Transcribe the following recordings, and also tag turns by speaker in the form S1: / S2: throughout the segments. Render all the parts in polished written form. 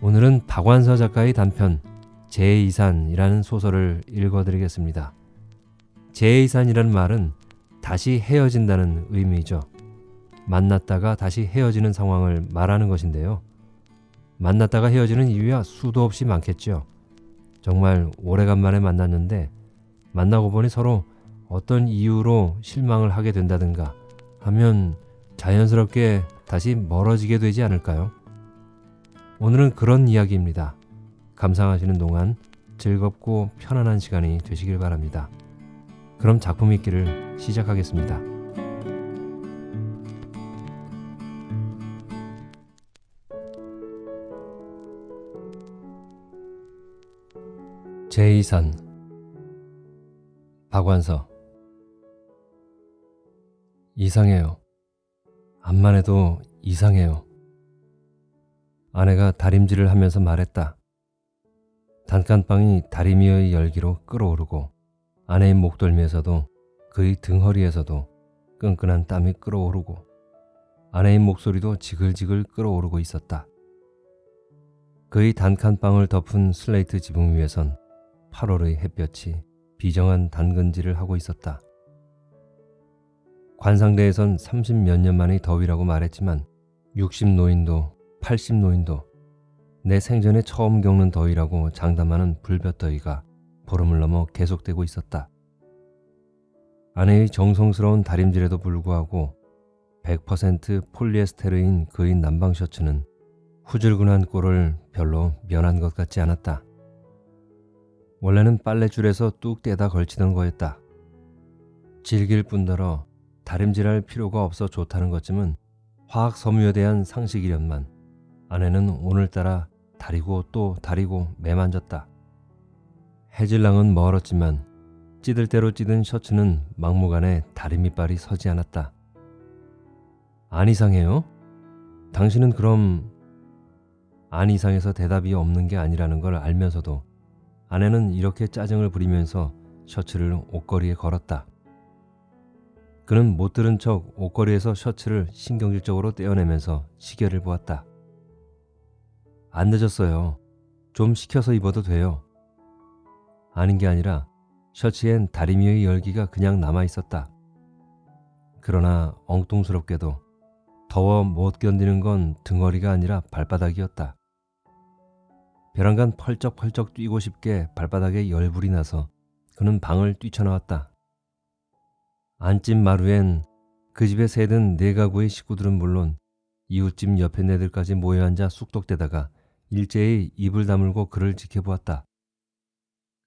S1: 오늘은 박완서 작가의 단편 제2산이라는 소설을 읽어드리겠습니다. 제2산이라는 말은 다시 헤어진다는 의미죠. 만났다가 다시 헤어지는 상황을 말하는 것인데요. 만났다가 헤어지는 이유야 수도 없이 많겠죠. 정말 오래간만에 만났는데 만나고 보니 서로 어떤 이유로 실망을 하게 된다든가 하면 자연스럽게 다시 멀어지게 되지 않을까요? 오늘은 그런 이야기입니다. 감상하시는 동안 즐겁고 편안한 시간이 되시길 바랍니다. 그럼 작품 읽기를 시작하겠습니다. 제2산 박완서. 이상해요. 암만 해도 이상해요. 아내가 다림질을 하면서 말했다. 단칸방이 다리미의 열기로 끓어오르고 아내의 목덜미에서도 그의 등허리에서도 끈끈한 땀이 끓어오르고 아내의 목소리도 지글지글 끓어오르고 있었다. 그의 단칸방을 덮은 슬레이트 지붕 위에선 8월의 햇볕이 비정한 단근질을 하고 있었다. 관상대에선 30몇 년 만의 더위라고 말했지만 60노인도 80노인도 내 생전에 처음 겪는 더위라고 장담하는 불볕더위가 보름을 넘어 계속되고 있었다. 아내의 정성스러운 다림질에도 불구하고 100% 폴리에스테르인 그의 남방 셔츠는 후줄근한 꼴을 별로 면한 것 같지 않았다. 원래는 빨래줄에서 뚝 떼다 걸치던 거였다. 질길 뿐더러 다림질할 필요가 없어 좋다는 것쯤은 화학 섬유에 대한 상식이련만 아내는 오늘따라 다리고 또 다리고 매만졌다. 해질랑은 멀었지만 찌들 대로 찌든 셔츠는 막무가내 다리밑발이 서지 않았다. 안 이상해요? 당신은 그럼... 안 이상해서 대답이 없는 게 아니라는 걸 알면서도 아내는 이렇게 짜증을 부리면서 셔츠를 옷걸이에 걸었다. 그는 못 들은 척 옷걸이에서 셔츠를 신경질적으로 떼어내면서 시계를 보았다. 안 늦었어요. 좀 식혀서 입어도 돼요. 아닌 게 아니라 셔츠엔 다리미의 열기가 그냥 남아있었다. 그러나 엉뚱스럽게도 더워 못 견디는 건 등허리가 아니라 발바닥이었다. 벼랑간 펄쩍펄쩍 뛰고 싶게 발바닥에 열불이 나서 그는 방을 뛰쳐나왔다. 안집 마루엔 그 집에 새든 네 가구의 식구들은 물론 이웃집 옆에 네들까지 모여앉아 쑥덕대다가 일제히 입을 다물고 그를 지켜보았다.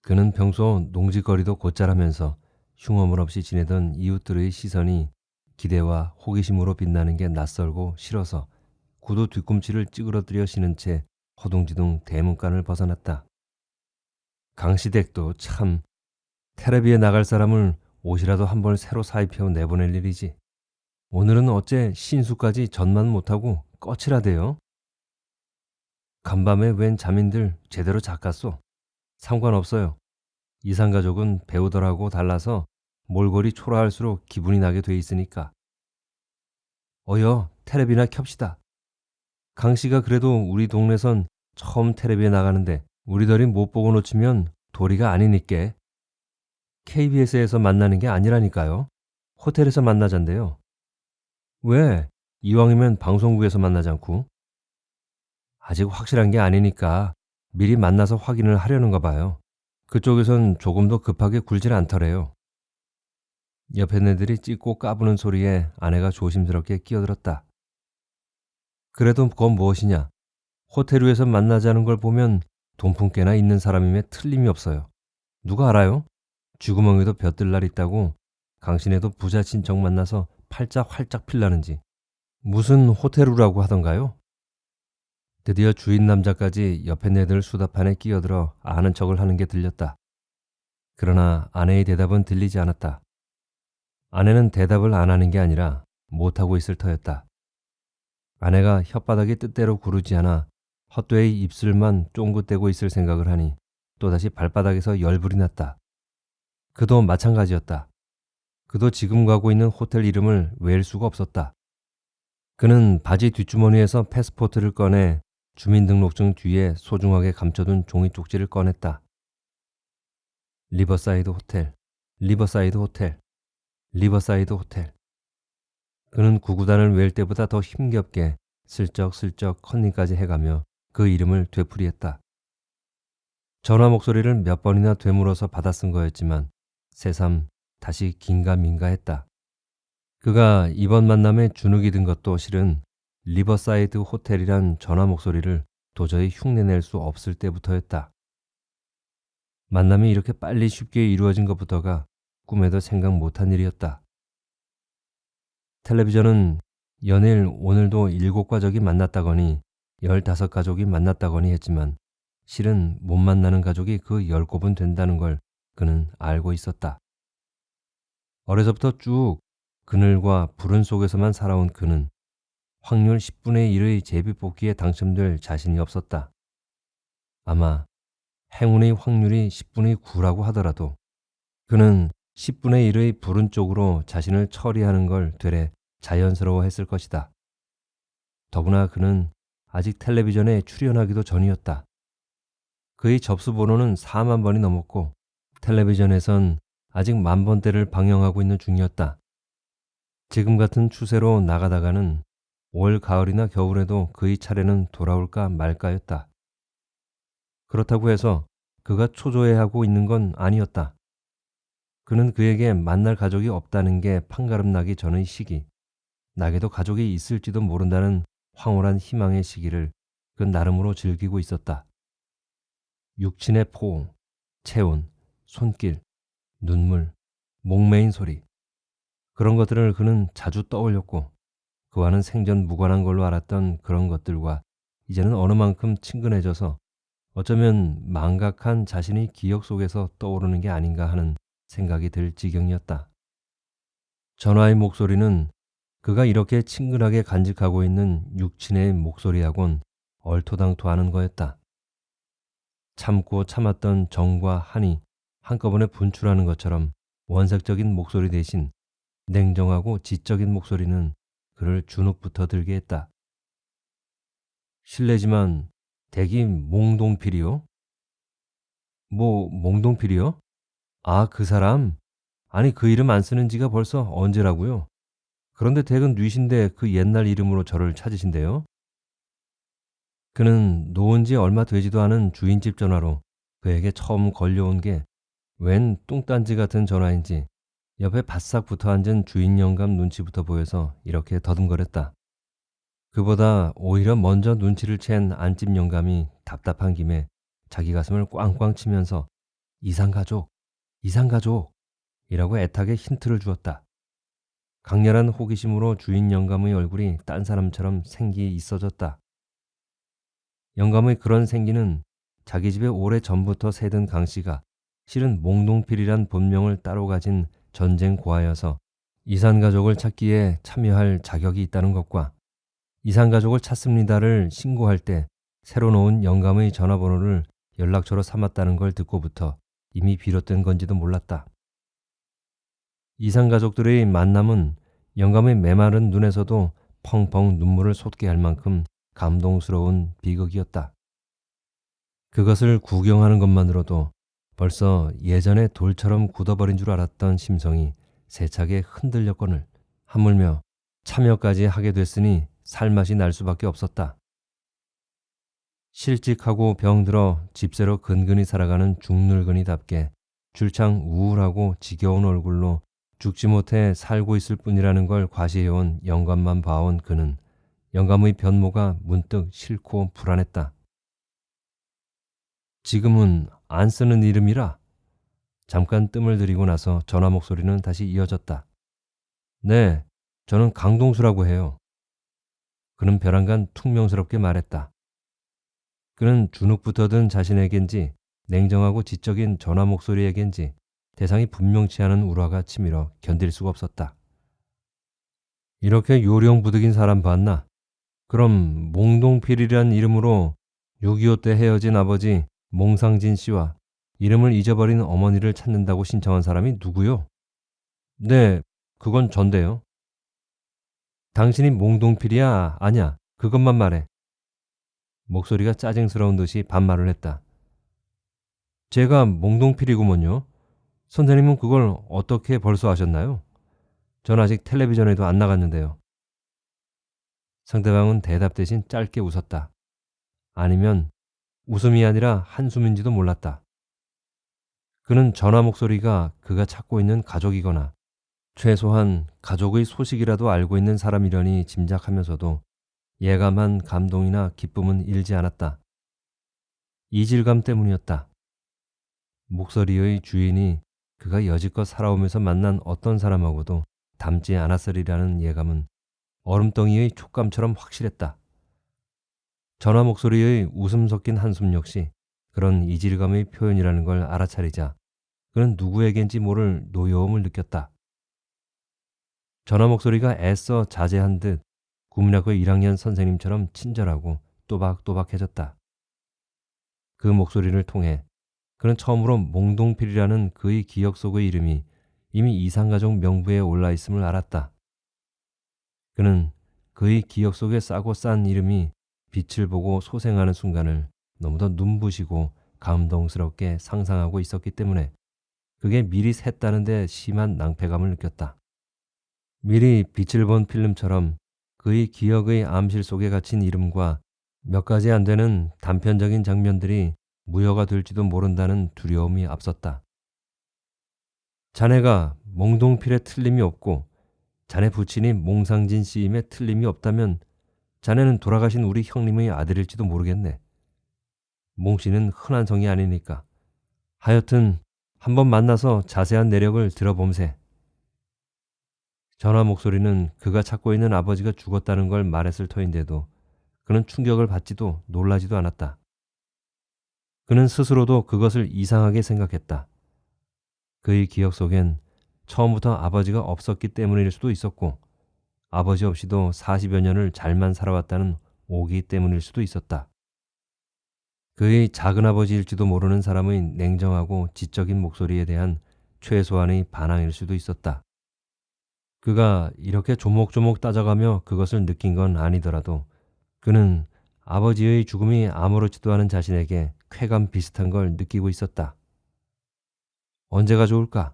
S1: 그는 평소 농지거리도 곧잘하면서 흉어물 없이 지내던 이웃들의 시선이 기대와 호기심으로 빛나는 게 낯설고 싫어서 구두 뒤꿈치를 찌그러뜨려 신은 채 허둥지둥 대문간을 벗어났다. 강시댁도 참 텔레비에 나갈 사람을 옷이라도 한 벌 새로 사입혀 내보낼 일이지. 오늘은 어째 신수까지 전만 못하고 거칠하대요. 간밤에 웬 잠인들 제대로 잤겠소. 상관없어요. 이산가족은 배우들하고 달라서 몰골이 초라할수록 기분이 나게 돼 있으니까. 어여 텔레비나 켭시다. 강씨가 그래도 우리 동네선 처음 텔레비에 나가는데 우리들이 못 보고 놓치면 도리가 아니니께. KBS에서 만나는 게 아니라니까요. 호텔에서 만나잔대요. 왜? 이왕이면 방송국에서 만나지 않고? 아직 확실한 게 아니니까 미리 만나서 확인을 하려는가 봐요. 그쪽에선 조금도 급하게 굴질 않더래요. 옆에 애들이 찢고 까부는 소리에 아내가 조심스럽게 끼어들었다. 그래도 그건 무엇이냐. 호텔 위에서 만나자는 걸 보면 돈푼깨나 있는 사람임에 틀림이 없어요. 누가 알아요? 쥐구멍에도 볕들 날 있다고 강신에도 부자 친척 만나서 팔자 활짝 필라는지. 무슨 호텔루라고 하던가요? 드디어 주인 남자까지 옆에 네들 수다판에 끼어들어 아는 척을 하는 게 들렸다. 그러나 아내의 대답은 들리지 않았다. 아내는 대답을 안 하는 게 아니라 못하고 있을 터였다. 아내가 혓바닥이 뜻대로 구르지 않아 헛되이 입술만 쫑긋대고 있을 생각을 하니 또다시 발바닥에서 열불이 났다. 그도 마찬가지였다. 그도 지금 가고 있는 호텔 이름을 외울 수가 없었다. 그는 바지 뒷주머니에서 패스포트를 꺼내 주민등록증 뒤에 소중하게 감춰둔 종이 쪽지를 꺼냈다. 리버사이드 호텔, 리버사이드 호텔, 리버사이드 호텔. 그는 구구단을 외울 때보다 더 힘겹게 슬쩍슬쩍 컨닝까지 해가며 그 이름을 되풀이했다. 전화 목소리를 몇 번이나 되물어서 받아 쓴 거였지만 새삼 다시 긴가민가했다. 그가 이번 만남에 주눅이 든 것도 실은 리버사이드 호텔이란 전화 목소리를 도저히 흉내낼 수 없을 때부터였다. 만남이 이렇게 빨리 쉽게 이루어진 것부터가 꿈에도 생각 못한 일이었다. 텔레비전은 연일 오늘도 7가족이 만났다거니 15가족이 만났다거니 했지만 실은 못 만나는 가족이 그 10곱은 된다는 걸 그는 알고 있었다. 어려서부터 쭉 그늘과 불운 속에서만 살아온 그는 확률 10분의 1의 제비뽑기에 당첨될 자신이 없었다. 아마 행운의 확률이 10분의 9라고 하더라도 그는 10분의 1의 불운 쪽으로 자신을 처리하는 걸 되레 자연스러워했을 것이다. 더구나 그는 아직 텔레비전에 출연하기도 전이었다. 그의 접수 번호는 4만 번이 넘었고 텔레비전에선 아직 10,000번대를 방영하고 있는 중이었다. 지금 같은 추세로 나가다가는 올 가을이나 겨울에도 그의 차례는 돌아올까 말까였다. 그렇다고 해서 그가 초조해하고 있는 건 아니었다. 그는 그에게 만날 가족이 없다는 게 판가름 나기 전의 시기, 나게도 가족이 있을지도 모른다는 황홀한 희망의 시기를 그 나름으로 즐기고 있었다. 육친의 포옹, 체온, 손길, 눈물, 목매인 소리, 그런 것들을 그는 자주 떠올렸고 그와는 생전 무관한 걸로 알았던 그런 것들과 이제는 어느 만큼 친근해져서 어쩌면 망각한 자신의 기억 속에서 떠오르는 게 아닌가 하는 생각이 들 지경이었다. 전화의 목소리는 그가 이렇게 친근하게 간직하고 있는 육친의 목소리하고는 얼토당토하는 거였다. 참고 참았던 정과 한이 한꺼번에 분출하는 것처럼 원색적인 목소리 대신 냉정하고 지적인 목소리는 그를 주눅부터 들게 했다. 실례지만 댁이 몽동필이요? 뭐 몽동필이요? 아, 그 사람? 아니 그 이름 안 쓰는 지가 벌써 언제라고요? 그런데 댁은 뉘신데 그 옛날 이름으로 저를 찾으신대요? 그는 놓은 지 얼마 되지도 않은 주인집 전화로 그에게 처음 걸려온 게 웬 뚱딴지 같은 전화인지 옆에 바싹 붙어 앉은 주인 영감 눈치부터 보여서 이렇게 더듬거렸다. 그보다 오히려 먼저 눈치를 챈 안집 영감이 답답한 김에 자기 가슴을 꽝꽝 치면서 이상가족, 이상가족 이라고 애타게 힌트를 주었다. 강렬한 호기심으로 주인 영감의 얼굴이 딴 사람처럼 생기 있어졌다. 영감의 그런 생기는 자기 집에 오래 전부터 새든 강씨가 실은 몽동필이란 본명을 따로 가진 전쟁 고아여서 이산가족을 찾기에 참여할 자격이 있다는 것과 이산가족을 찾습니다를 신고할 때 새로 놓은 영감의 전화번호를 연락처로 삼았다는 걸 듣고부터 이미 비롯된 건지도 몰랐다. 이산가족들의 만남은 영감의 메마른 눈에서도 펑펑 눈물을 솟게 할 만큼 감동스러운 비극이었다. 그것을 구경하는 것만으로도 벌써 예전에 돌처럼 굳어버린 줄 알았던 심성이 세차게 흔들렸거늘 하물며 참여까지 하게 됐으니 살맛이 날 수밖에 없었다. 실직하고 병들어 집세로 근근히 살아가는 중늙은이답게 줄창 우울하고 지겨운 얼굴로 죽지 못해 살고 있을 뿐이라는 걸 과시해온 영감만 봐온 그는 영감의 변모가 문득 싫고 불안했다. 지금은 안 쓰는 이름이라. 잠깐 뜸을 들이고 나서 전화 목소리는 다시 이어졌다. 네, 저는 강동수라고 해요. 그는 벼랑간 퉁명스럽게 말했다. 그는 주눅부터 든 자신에겐지 냉정하고 지적인 전화 목소리에겐지 대상이 분명치 않은 울화가 치밀어 견딜 수가 없었다. 이렇게 요령부득인 사람 봤나? 그럼 몽동필이란 이름으로 6.25 때 헤어진 아버지 몽상진 씨와 이름을 잊어버린 어머니를 찾는다고 신청한 사람이 누구요? 네, 그건 전데요. 당신이 몽동필이야? 아냐? 그것만 말해. 목소리가 짜증스러운 듯이 반말을 했다. 제가 몽동필이구먼요. 선생님은 그걸 어떻게 벌써 아셨나요? 전 아직 텔레비전에도 안 나갔는데요. 상대방은 대답 대신 짧게 웃었다. 아니면 웃음이 아니라 한숨인지도 몰랐다. 그는 전화 목소리가 그가 찾고 있는 가족이거나 최소한 가족의 소식이라도 알고 있는 사람이려니 짐작하면서도 예감한 감동이나 기쁨은 일지 않았다. 이질감 때문이었다. 목소리의 주인이 그가 여지껏 살아오면서 만난 어떤 사람하고도 닮지 않았으리라는 예감은 얼음덩이의 촉감처럼 확실했다. 전화 목소리의 웃음 섞인 한숨 역시 그런 이질감의 표현이라는 걸 알아차리자 그는 누구에겐지 모를 노여움을 느꼈다. 전화 목소리가 애써 자제한 듯 국민학교 1학년 선생님처럼 친절하고 또박또박해졌다. 그 목소리를 통해 그는 처음으로 몽동필이라는 그의 기억 속의 이름이 이미 이상가족 명부에 올라 있음을 알았다. 그는 그의 기억 속에 싸고 싼 이름이 빛을 보고 소생하는 순간을 너무도 눈부시고 감동스럽게 상상하고 있었기 때문에 그게 미리 샜다는 데 심한 낭패감을 느꼈다. 미리 빛을 본 필름처럼 그의 기억의 암실 속에 갇힌 이름과 몇 가지 안 되는 단편적인 장면들이 무효가 될지도 모른다는 두려움이 앞섰다. 자네가 몽동필에 틀림이 없고 자네 부친이 몽상진 씨임에 틀림이 없다면 자네는 돌아가신 우리 형님의 아들일지도 모르겠네. 몽 씨는 흔한 성이 아니니까. 하여튼 한번 만나서 자세한 내력을 들어봄세. 전화 목소리는 그가 찾고 있는 아버지가 죽었다는 걸 말했을 터인데도 그는 충격을 받지도 놀라지도 않았다. 그는 스스로도 그것을 이상하게 생각했다. 그의 기억 속엔 처음부터 아버지가 없었기 때문일 수도 있었고 아버지 없이도 40여 년을 잘만 살아왔다는 오기 때문일 수도 있었다. 그의 작은아버지일지도 모르는 사람의 냉정하고 지적인 목소리에 대한 최소한의 반항일 수도 있었다. 그가 이렇게 조목조목 따져가며 그것을 느낀 건 아니더라도 그는 아버지의 죽음이 아무렇지도 않은 자신에게 쾌감 비슷한 걸 느끼고 있었다. 언제가 좋을까?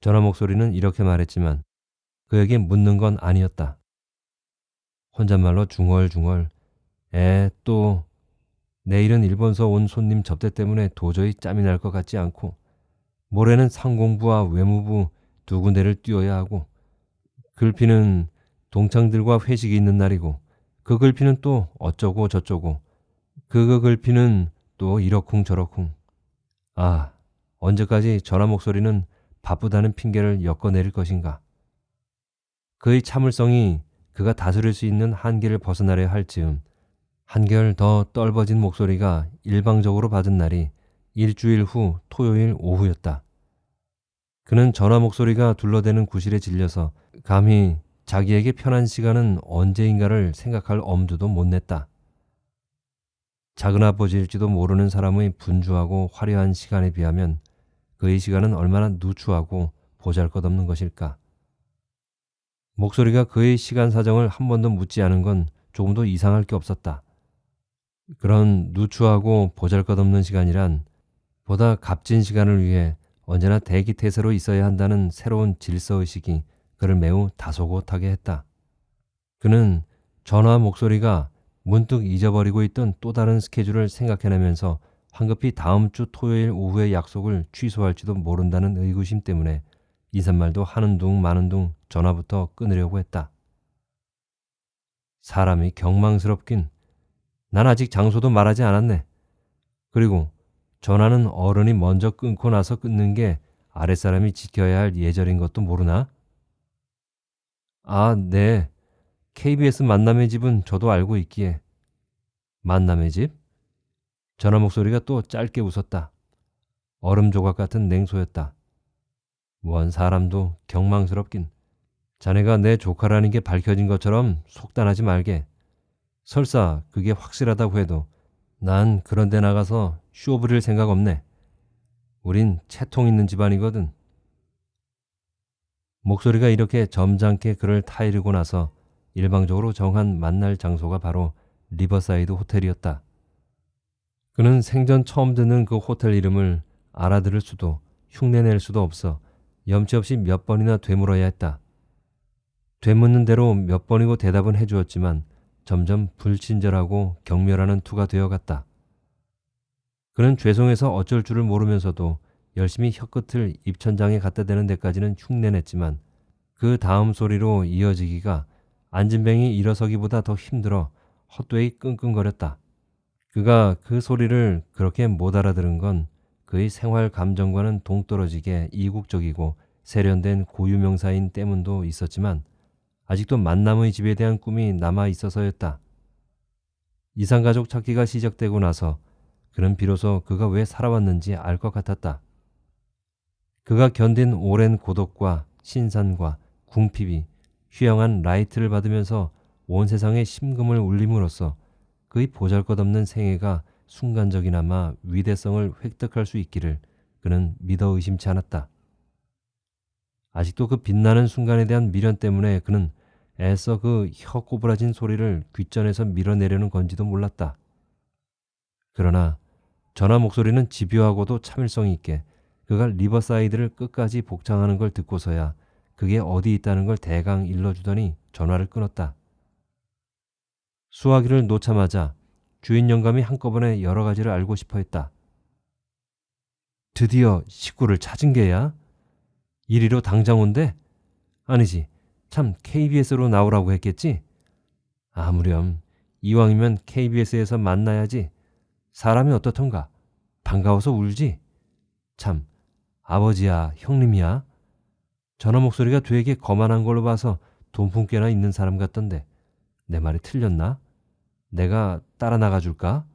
S1: 전화 목소리는 이렇게 말했지만 그에게 묻는 건 아니었다. 혼잣말로 중얼중얼 또 내일은 일본서 온 손님 접대 때문에 도저히 짬이 날 것 같지 않고 모레는 상공부와 외무부 두 군데를 뛰어야 하고 글피는 동창들과 회식이 있는 날이고 그 글피는 또 어쩌고 저쩌고 그 글피는 또 이러쿵 저러쿵. 아, 언제까지 전화 목소리는 바쁘다는 핑계를 엮어내릴 것인가. 그의 참을성이 그가 다스릴 수 있는 한계를 벗어나려 할 즈음 한결 더 떨버진 목소리가 일방적으로 받은 날이 일주일 후 토요일 오후였다. 그는 전화 목소리가 둘러대는 구실에 질려서 감히 자기에게 편한 시간은 언제인가를 생각할 엄두도 못 냈다. 작은아버지일지도 모르는 사람의 분주하고 화려한 시간에 비하면 그의 시간은 얼마나 누추하고 보잘것없는 것일까. 목소리가 그의 시간 사정을 한 번도 묻지 않은 건 조금도 이상할 게 없었다. 그런 누추하고 보잘것없는 시간이란 보다 값진 시간을 위해 언제나 대기태세로 있어야 한다는 새로운 질서의식이 그를 매우 다소곳하게 했다. 그는 전화 목소리가 문득 잊어버리고 있던 또 다른 스케줄을 생각해내면서 황급히 다음 주 토요일 오후의 약속을 취소할지도 모른다는 의구심 때문에 인사말도 하는 둥 마는 둥 전화부터 끊으려고 했다. 사람이 경망스럽긴. 난 아직 장소도 말하지 않았네. 그리고 전화는 어른이 먼저 끊고 나서 끊는 게 아랫사람이 지켜야 할 예절인 것도 모르나? 아, 네. KBS 만남의 집은 저도 알고 있기에. 만남의 집? 전화 목소리가 또 짧게 웃었다. 얼음 조각 같은 냉소였다. 원 사람도 경망스럽긴. 자네가 내 조카라는 게 밝혀진 것처럼 속단하지 말게. 설사 그게 확실하다고 해도 난 그런 데 나가서 쇼 부릴 생각 없네. 우린 채통 있는 집안이거든. 목소리가 이렇게 점잖게 그를 타이르고 나서 일방적으로 정한 만날 장소가 바로 리버사이드 호텔이었다. 그는 생전 처음 듣는 그 호텔 이름을 알아들을 수도 흉내낼 수도 없어 염치 없이 몇 번이나 되물어야 했다. 되묻는 대로 몇 번이고 대답은 해주었지만 점점 불친절하고 경멸하는 투가 되어갔다. 그는 죄송해서 어쩔 줄을 모르면서도 열심히 혀끝을 입천장에 갖다 대는 데까지는 흉내냈지만 그 다음 소리로 이어지기가 안진뱅이 일어서기보다 더 힘들어 헛되이 끙끙거렸다. 그가 그 소리를 그렇게 못 알아들은 건 그의 생활 감정과는 동떨어지게 이국적이고 세련된 고유명사인 때문도 있었지만 아직도 만남의 집에 대한 꿈이 남아 있어서였다. 이상가족 찾기가 시작되고 나서 그는 비로소 그가 왜 살아왔는지 알 것 같았다. 그가 견딘 오랜 고독과 신산과 궁핍이 휘영한 라이트를 받으면서 온 세상에 심금을 울림으로써 그의 보잘것없는 생애가 순간적이나마 위대성을 획득할 수 있기를 그는 믿어 의심치 않았다. 아직도 그 빛나는 순간에 대한 미련 때문에 그는 애써 그 혀 꼬부라진 소리를 귓전에서 밀어내려는 건지도 몰랐다. 그러나 전화 목소리는 집요하고도 참을성이 있게 그가 리버사이드를 끝까지 복창하는 걸 듣고서야 그게 어디 있다는 걸 대강 일러주더니 전화를 끊었다. 수화기를 놓자마자 주인 영감이 한꺼번에 여러 가지를 알고 싶어 했다. 드디어 식구를 찾은 게야? 이리로 당장 온대? 아니지, 참 KBS로 나오라고 했겠지? 아무렴 이왕이면 KBS에서 만나야지. 사람이 어떻던가? 반가워서 울지? 참, 아버지야, 형님이야? 전화 목소리가 되게 거만한 걸로 봐서 돈푼께나 있는 사람 같던데 내 말이 틀렸나? 내가 따라 나가줄까?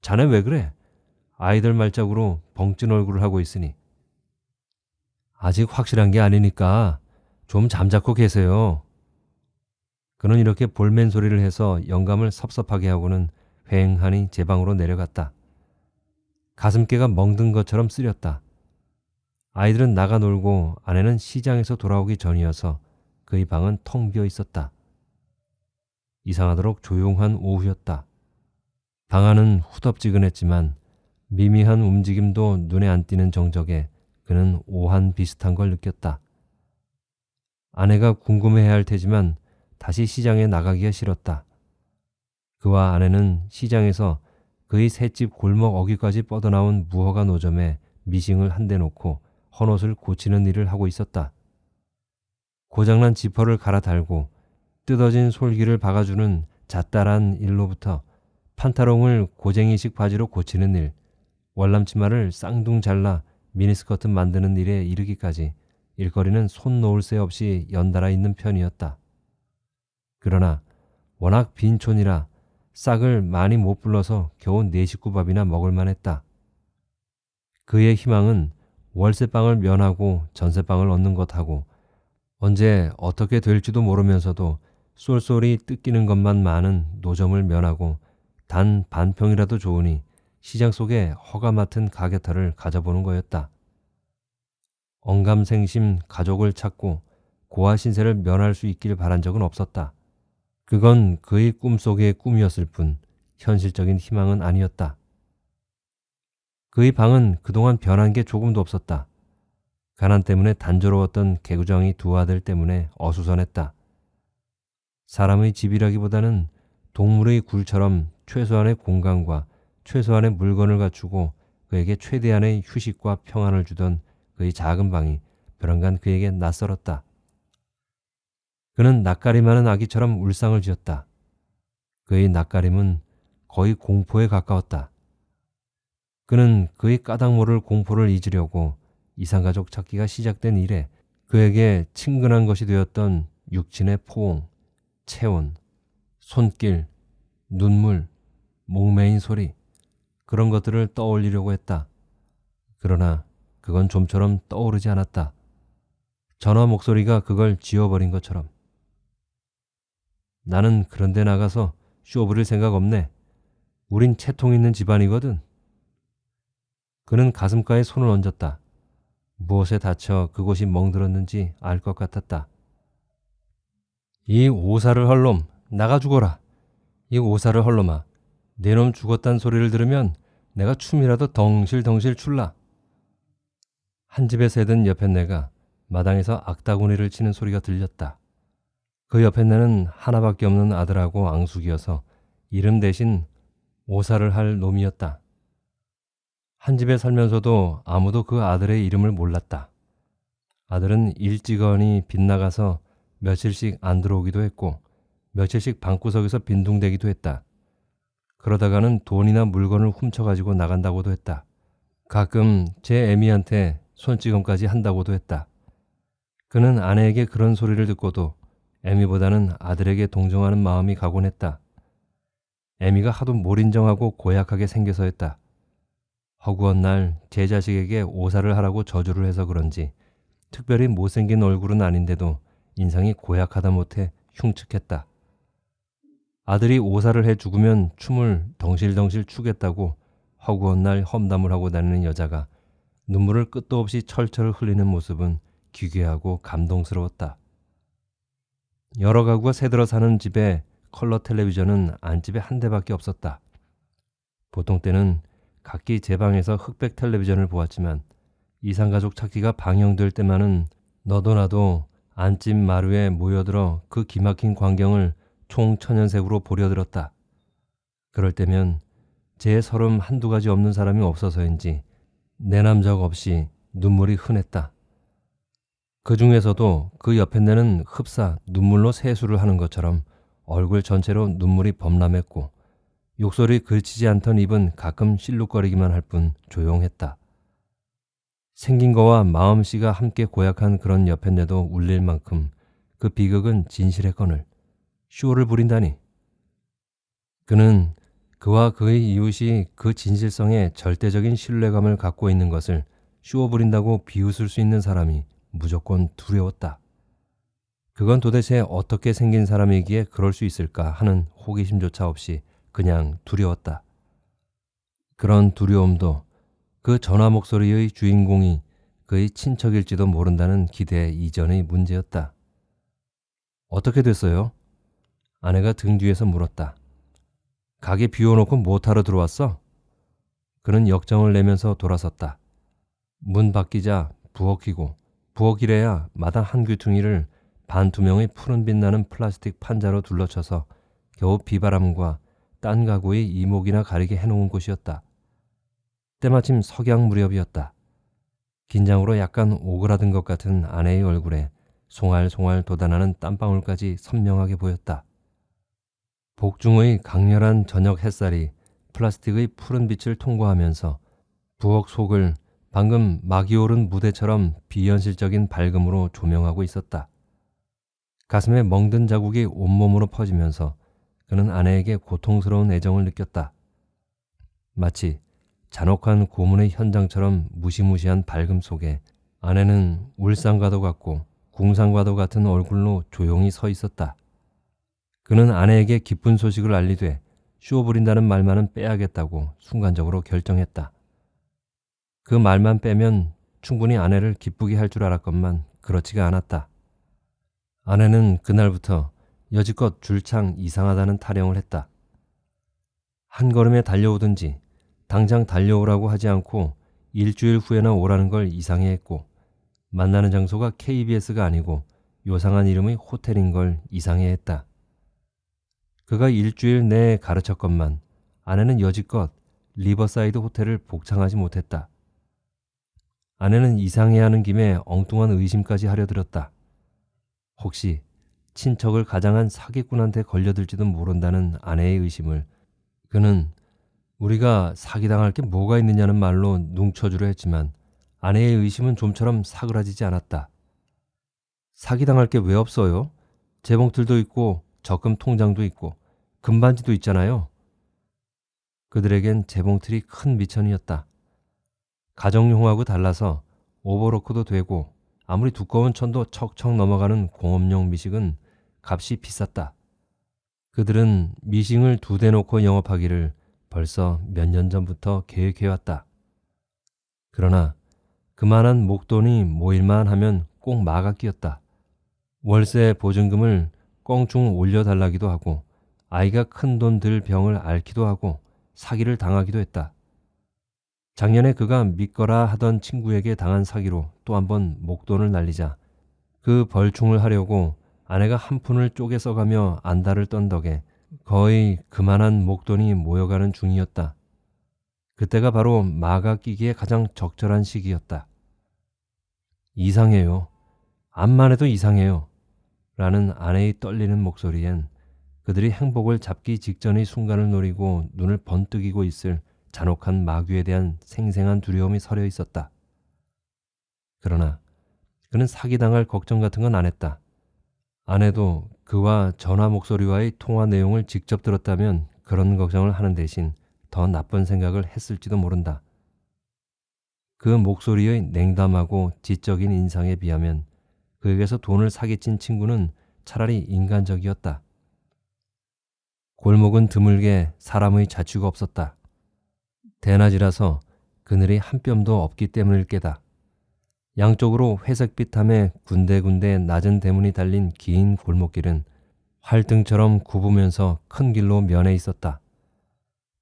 S1: 자네 왜 그래? 아이들 말짝으로 벙찐 얼굴을 하고 있으니. 아직 확실한 게 아니니까 좀 잠자코 계세요. 그는 이렇게 볼멘 소리를 해서 영감을 섭섭하게 하고는 휑하니 제 방으로 내려갔다. 가슴께가 멍든 것처럼 쓰렸다. 아이들은 나가 놀고 아내는 시장에서 돌아오기 전이어서 그의 방은 텅 비어 있었다. 이상하도록 조용한 오후였다. 방 안은 후덥지근했지만 미미한 움직임도 눈에 안 띄는 정적에 그는 오한 비슷한 걸 느꼈다. 아내가 궁금해해야 할 테지만 다시 시장에 나가기가 싫었다. 그와 아내는 시장에서 그의 셋집 골목 어귀까지 뻗어나온 무허가 노점에 미싱을 한 대 놓고 헌옷을 고치는 일을 하고 있었다. 고장난 지퍼를 갈아달고 뜯어진 솔기를 박아주는 잣달한 일로부터 판타롱을 고쟁이식 바지로 고치는 일, 월남치마를 쌍둥 잘라 미니스커트 만드는 일에 이르기까지 일거리는 손 놓을 새 없이 연달아 있는 편이었다. 그러나 워낙 빈촌이라 싹을 많이 못 불러서 겨우 4식구밥이나 먹을 만했다. 그의 희망은 월세방을 면하고 전세방을 얻는 것하고 언제 어떻게 될지도 모르면서도 쏠쏠이 뜯기는 것만 많은 노점을 면하고 단 반평이라도 좋으니 시장 속에 허가 맡은 가게터를 가져보는 거였다. 언감생심 가족을 찾고 고아 신세를 면할 수 있길 바란 적은 없었다. 그건 그의 꿈속의 꿈이었을 뿐 현실적인 희망은 아니었다. 그의 방은 그동안 변한 게 조금도 없었다. 가난 때문에 단조로웠던 개구장이 두 아들 때문에 어수선했다. 사람의 집이라기보다는 동물의 굴처럼 최소한의 공간과 최소한의 물건을 갖추고 그에게 최대한의 휴식과 평안을 주던 그의 작은 방이 벼랑간 그에게 낯설었다. 그는 낯가림 많은 아기처럼 울상을 지었다. 그의 낯가림은 거의 공포에 가까웠다. 그는 그의 까닭 모를 공포를 잊으려고 이상가족 찾기가 시작된 이래 그에게 친근한 것이 되었던 육친의 포옹, 체온, 손길, 눈물, 목매인 소리 그런 것들을 떠올리려고 했다. 그러나 그건 좀처럼 떠오르지 않았다. 전화 목소리가 그걸 지워버린 것처럼. 나는 그런데 나가서 쇼 부릴 생각 없네. 우린 채통 있는 집안이거든. 그는 가슴가에 손을 얹었다. 무엇에 다쳐 그곳이 멍들었는지 알 것 같았다. 이 오사를 할 놈 나가 죽어라. 이 오사를 헐놈아, 내 놈 죽었단 소리를 들으면 내가 춤이라도 덩실덩실 출라. 한 집에 새든 여편네가 마당에서 악다구니를 치는 소리가 들렸다. 그 여편네는 하나밖에 없는 아들하고 앙숙이어서 이름 대신 오사를 할 놈이었다. 한 집에 살면서도 아무도 그 아들의 이름을 몰랐다. 아들은 일찌감치 빗나가서 며칠씩 안 들어오기도 했고 며칠씩 방구석에서 빈둥대기도 했다. 그러다가는 돈이나 물건을 훔쳐가지고 나간다고도 했다. 가끔 제 애미한테 손찌검까지 한다고도 했다. 그는 아내에게 그런 소리를 듣고도 애미보다는 아들에게 동정하는 마음이 가곤 했다. 애미가 하도 몰인정하고 고약하게 생겨서였다. 허구한 날 제 자식에게 오사를 하라고 저주를 해서 그런지 특별히 못생긴 얼굴은 아닌데도 인상이 고약하다 못해 흉측했다. 아들이 오사를 해 죽으면 춤을 덩실덩실 추겠다고 허구한 날 험담을 하고 다니는 여자가 눈물을 끝도 없이 철철 흘리는 모습은 기괴하고 감동스러웠다. 여러 가구가 새들어 사는 집에 컬러 텔레비전은 안집에 한 대밖에 없었다. 보통 때는 각기 제 방에서 흑백 텔레비전을 보았지만 이상가족 찾기가 방영될 때만은 너도 나도 안집 마루에 모여들어 그 기막힌 광경을 총천연색으로 보려들었다. 그럴 때면 제 서름 한두 가지 없는 사람이 없어서인지 내남적 없이 눈물이 흔했다. 그 중에서도 그 옆에 내는 흡사 눈물로 세수를 하는 것처럼 얼굴 전체로 눈물이 범람했고 욕설이 그치지 않던 입은 가끔 실룩거리기만 할 뿐 조용했다. 생긴 거와 마음씨가 함께 고약한 그런 옆에 내도 울릴 만큼 그 비극은 진실했거늘 쇼를 부린다니. 그는 그와 그의 이웃이 그 진실성에 절대적인 신뢰감을 갖고 있는 것을 쇼 부린다고 비웃을 수 있는 사람이 무조건 두려웠다. 그건 도대체 어떻게 생긴 사람이기에 그럴 수 있을까 하는 호기심조차 없이 그냥 두려웠다. 그런 두려움도 그 전화 목소리의 주인공이 그의 친척일지도 모른다는 기대 이전의 문제였다. 어떻게 됐어요? 아내가 등 뒤에서 물었다. 가게 비워놓고 못하러 들어왔어? 그는 역정을 내면서 돌아섰다. 문 밖이자 부엌이고 부엌이래야 마당 한 귀퉁이를 반투명의 푸른 빛나는 플라스틱 판자로 둘러쳐서 겨우 비바람과 딴 가구의 이목이나 가리게 해놓은 곳이었다. 때마침 석양 무렵이었다. 긴장으로 약간 오그라든 것 같은 아내의 얼굴에 송알송알 돋아나는 땀방울까지 선명하게 보였다. 복중의 강렬한 저녁 햇살이 플라스틱의 푸른 빛을 통과하면서 부엌 속을 방금 막이 오른 무대처럼 비현실적인 밝음으로 조명하고 있었다. 가슴에 멍든 자국이 온몸으로 퍼지면서 그는 아내에게 고통스러운 애정을 느꼈다. 마치 잔혹한 고문의 현장처럼 무시무시한 밝음 속에 아내는 울상과도 같고 궁상과도 같은 얼굴로 조용히 서 있었다. 그는 아내에게 기쁜 소식을 알리되 쇼 부린다는 말만은 빼야겠다고 순간적으로 결정했다. 그 말만 빼면 충분히 아내를 기쁘게 할 줄 알았건만 그렇지가 않았다. 아내는 그날부터 여지껏 줄창 이상하다는 타령을 했다. 한 걸음에 달려오든지 당장 달려오라고 하지 않고 일주일 후에나 오라는 걸 이상해했고 만나는 장소가 KBS가 아니고 요상한 이름의 호텔인 걸 이상해했다. 그가 일주일 내에 가르쳤건만 아내는 여지껏 리버사이드 호텔을 복창하지 못했다. 아내는 이상해하는 김에 엉뚱한 의심까지 하려 들었다. 혹시 친척을 가장한 사기꾼한테 걸려들지도 모른다는 아내의 의심을 그는 우리가 사기당할 게 뭐가 있느냐는 말로 눈쳐주려 했지만 아내의 의심은 좀처럼 사그라지지 않았다. 사기당할 게 왜 없어요? 재봉틀도 있고 적금 통장도 있고 금반지도 있잖아요. 그들에겐 재봉틀이 큰 미천이었다. 가정용하고 달라서 오버로크도 되고 아무리 두꺼운 천도 척척 넘어가는 공업용 미식은 값이 비쌌다. 그들은 미싱을 2대 놓고 영업하기를 벌써 몇 년 전부터 계획해왔다. 그러나 그만한 목돈이 모일만 하면 꼭 마가 끼었다. 월세 보증금을 껑충 올려달라기도 하고 아이가 큰 돈 들 병을 앓기도 하고 사기를 당하기도 했다. 작년에 그가 믿거라 하던 친구에게 당한 사기로 또 한 번 목돈을 날리자 그 벌충을 하려고 아내가 한 푼을 쪼개 써가며 안달을 떤 덕에 거의 그만한 목돈이 모여가는 중이었다. 그때가 바로 마가 끼기에 가장 적절한 시기였다. 이상해요. 암만 해도 이상해요. 라는 아내의 떨리는 목소리엔 그들이 행복을 잡기 직전의 순간을 노리고 눈을 번뜩이고 있을 잔혹한 마귀에 대한 생생한 두려움이 서려 있었다. 그러나 그는 사기당할 걱정 같은 건 안 했다. 아내도 그와 전화 목소리와의 통화 내용을 직접 들었다면 그런 걱정을 하는 대신 더 나쁜 생각을 했을지도 모른다. 그 목소리의 냉담하고 지적인 인상에 비하면 그에게서 돈을 사기친 친구는 차라리 인간적이었다. 골목은 드물게 사람의 자취가 없었다. 대낮이라서 그늘이 한 뼘도 없기 때문일 게다. 양쪽으로 회색빛함에 군데군데 낮은 대문이 달린 긴 골목길은 활등처럼 굽으면서 큰 길로 면해 있었다.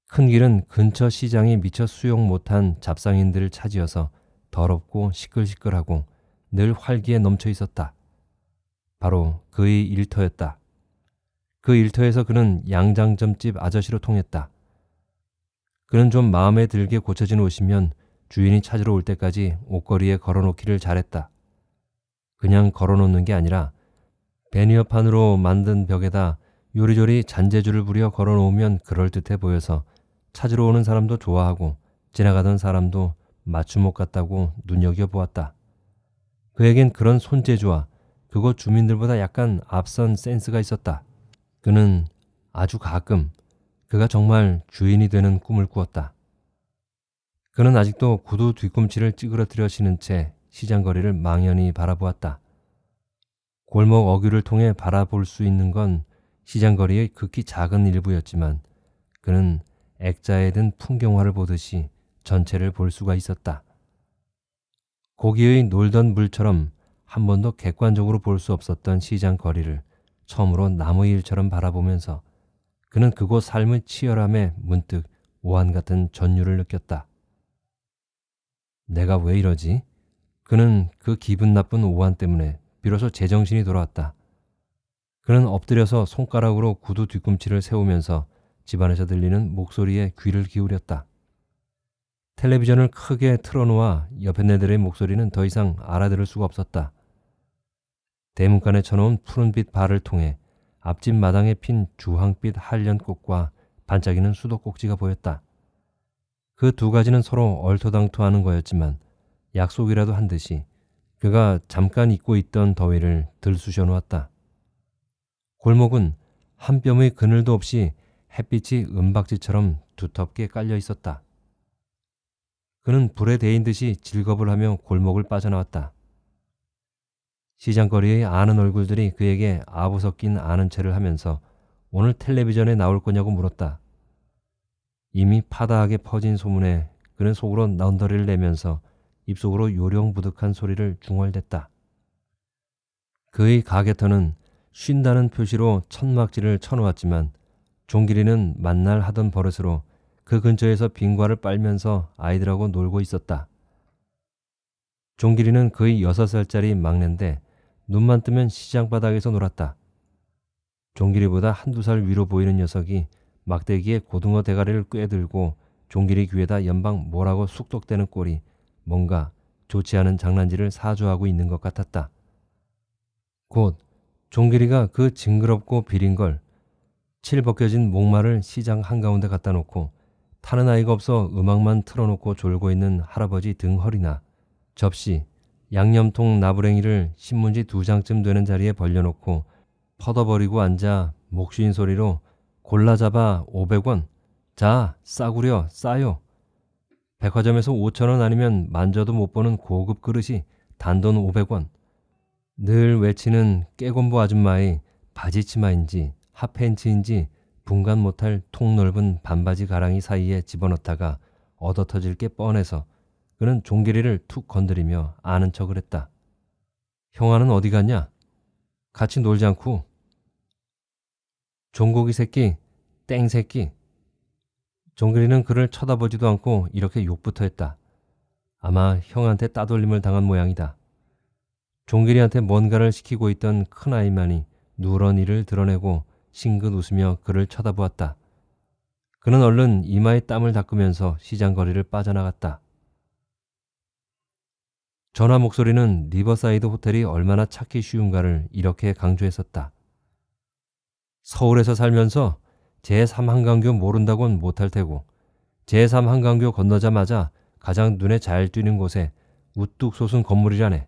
S1: 큰 길은 근처 시장이 미처 수용 못한 잡상인들을 차지어서 더럽고 시끌시끌하고 늘 활기에 넘쳐 있었다. 바로 그의 일터였다. 그 일터에서 그는 양장점집 아저씨로 통했다. 그는 좀 마음에 들게 고쳐진 옷이면 주인이 찾으러 올 때까지 옷걸이에 걸어놓기를 잘했다. 그냥 걸어놓는 게 아니라 베니어판으로 만든 벽에다 요리조리 잔재주를 부려 걸어놓으면 그럴듯해 보여서 찾으러 오는 사람도 좋아하고 지나가던 사람도 맞춤옷 같다고 눈여겨보았다. 그에겐 그런 손재주와 그곳 주민들보다 약간 앞선 센스가 있었다. 그는 아주 가끔 그가 정말 주인이 되는 꿈을 꾸었다. 그는 아직도 구두 뒤꿈치를 찌그러뜨려 신은 채 시장거리를 망연히 바라보았다. 골목 어귀를 통해 바라볼 수 있는 건 시장거리의 극히 작은 일부였지만 그는 액자에 든 풍경화를 보듯이 전체를 볼 수가 있었다. 고기의 놀던 물처럼 한 번도 객관적으로 볼 수 없었던 시장거리를 처음으로 남의 일처럼 바라보면서 그는 그곳 삶의 치열함에 문득 오한 같은 전율을 느꼈다. 내가 왜 이러지? 그는 그 기분 나쁜 오한 때문에 비로소 제정신이 돌아왔다. 그는 엎드려서 손가락으로 구두 뒤꿈치를 세우면서 집안에서 들리는 목소리에 귀를 기울였다. 텔레비전을 크게 틀어놓아 옆에 네들의 목소리는 더 이상 알아들을 수가 없었다. 대문간에 쳐놓은 푸른빛 발을 통해 앞집 마당에 핀 주황빛 한련꽃과 반짝이는 수도꼭지가 보였다. 그 두 가지는 서로 얼토당토하는 거였지만 약속이라도 한 듯이 그가 잠깐 잊고 있던 더위를 들쑤셔 놓았다. 골목은 한 뼘의 그늘도 없이 햇빛이 은박지처럼 두텁게 깔려 있었다. 그는 불에 데인 듯이 질겁을 하며 골목을 빠져나왔다. 시장거리의 아는 얼굴들이 그에게 아부 섞인 아는 체를 하면서 오늘 텔레비전에 나올 거냐고 물었다. 이미 파다하게 퍼진 소문에 그는 속으로 넌더리를 내면서 입속으로 요령부득한 소리를 중얼댔다. 그의 가게터는 쉰다는 표시로 천막지를 쳐놓았지만 종길이는 만날 하던 버릇으로 그 근처에서 빙과를 빨면서 아이들하고 놀고 있었다. 종길이는 그의 6살짜리 막내인데 눈만 뜨면 시장 바닥에서 놀았다. 종길이보다 한두 살 위로 보이는 녀석이 막대기에 고등어 대가리를 꿰들고 종길이 귀에다 연방 뭐라고 쑥덕대는 꼴이 뭔가 좋지 않은 장난질을 사주하고 있는 것 같았다. 곧 종길이가 그 징그럽고 비린 걸 칠 벗겨진 목마를 시장 한가운데 갖다 놓고 타는 아이가 없어 음악만 틀어놓고 졸고 있는 할아버지 등허리나 접시, 양념통 나부랭이를 신문지 2장쯤 되는 자리에 벌려놓고 퍼덕거리고 앉아 목쉰 소리로 골라 잡아 500원, 자 싸구려 싸요. 백화점에서 5,000원 아니면 만져도 못 보는 고급 그릇이 단돈 500원. 늘 외치는 깨건보 아줌마의 바지치마인지 핫팬츠인지 분간 못할 통넓은 반바지 가랑이 사이에 집어넣다가 얻어터질 게 뻔해서 그는 종길이를 툭 건드리며 아는 척을 했다. 형아는 어디 갔냐? 같이 놀지 않고. 종고기 새끼, 땡 새끼. 종길이는 그를 쳐다보지도 않고 이렇게 욕부터 했다. 아마 형한테 따돌림을 당한 모양이다. 종길이한테 뭔가를 시키고 있던 큰아이만이 누런 이를 드러내고 싱긋 웃으며 그를 쳐다보았다. 그는 얼른 이마에 땀을 닦으면서 시장거리를 빠져나갔다. 전화 목소리는 리버사이드 호텔이 얼마나 찾기 쉬운가를 이렇게 강조했었다. 서울에서 살면서 제3한강교 모른다곤 못할 테고 제3한강교 건너자마자 가장 눈에 잘 띄는 곳에 우뚝 솟은 건물이라네.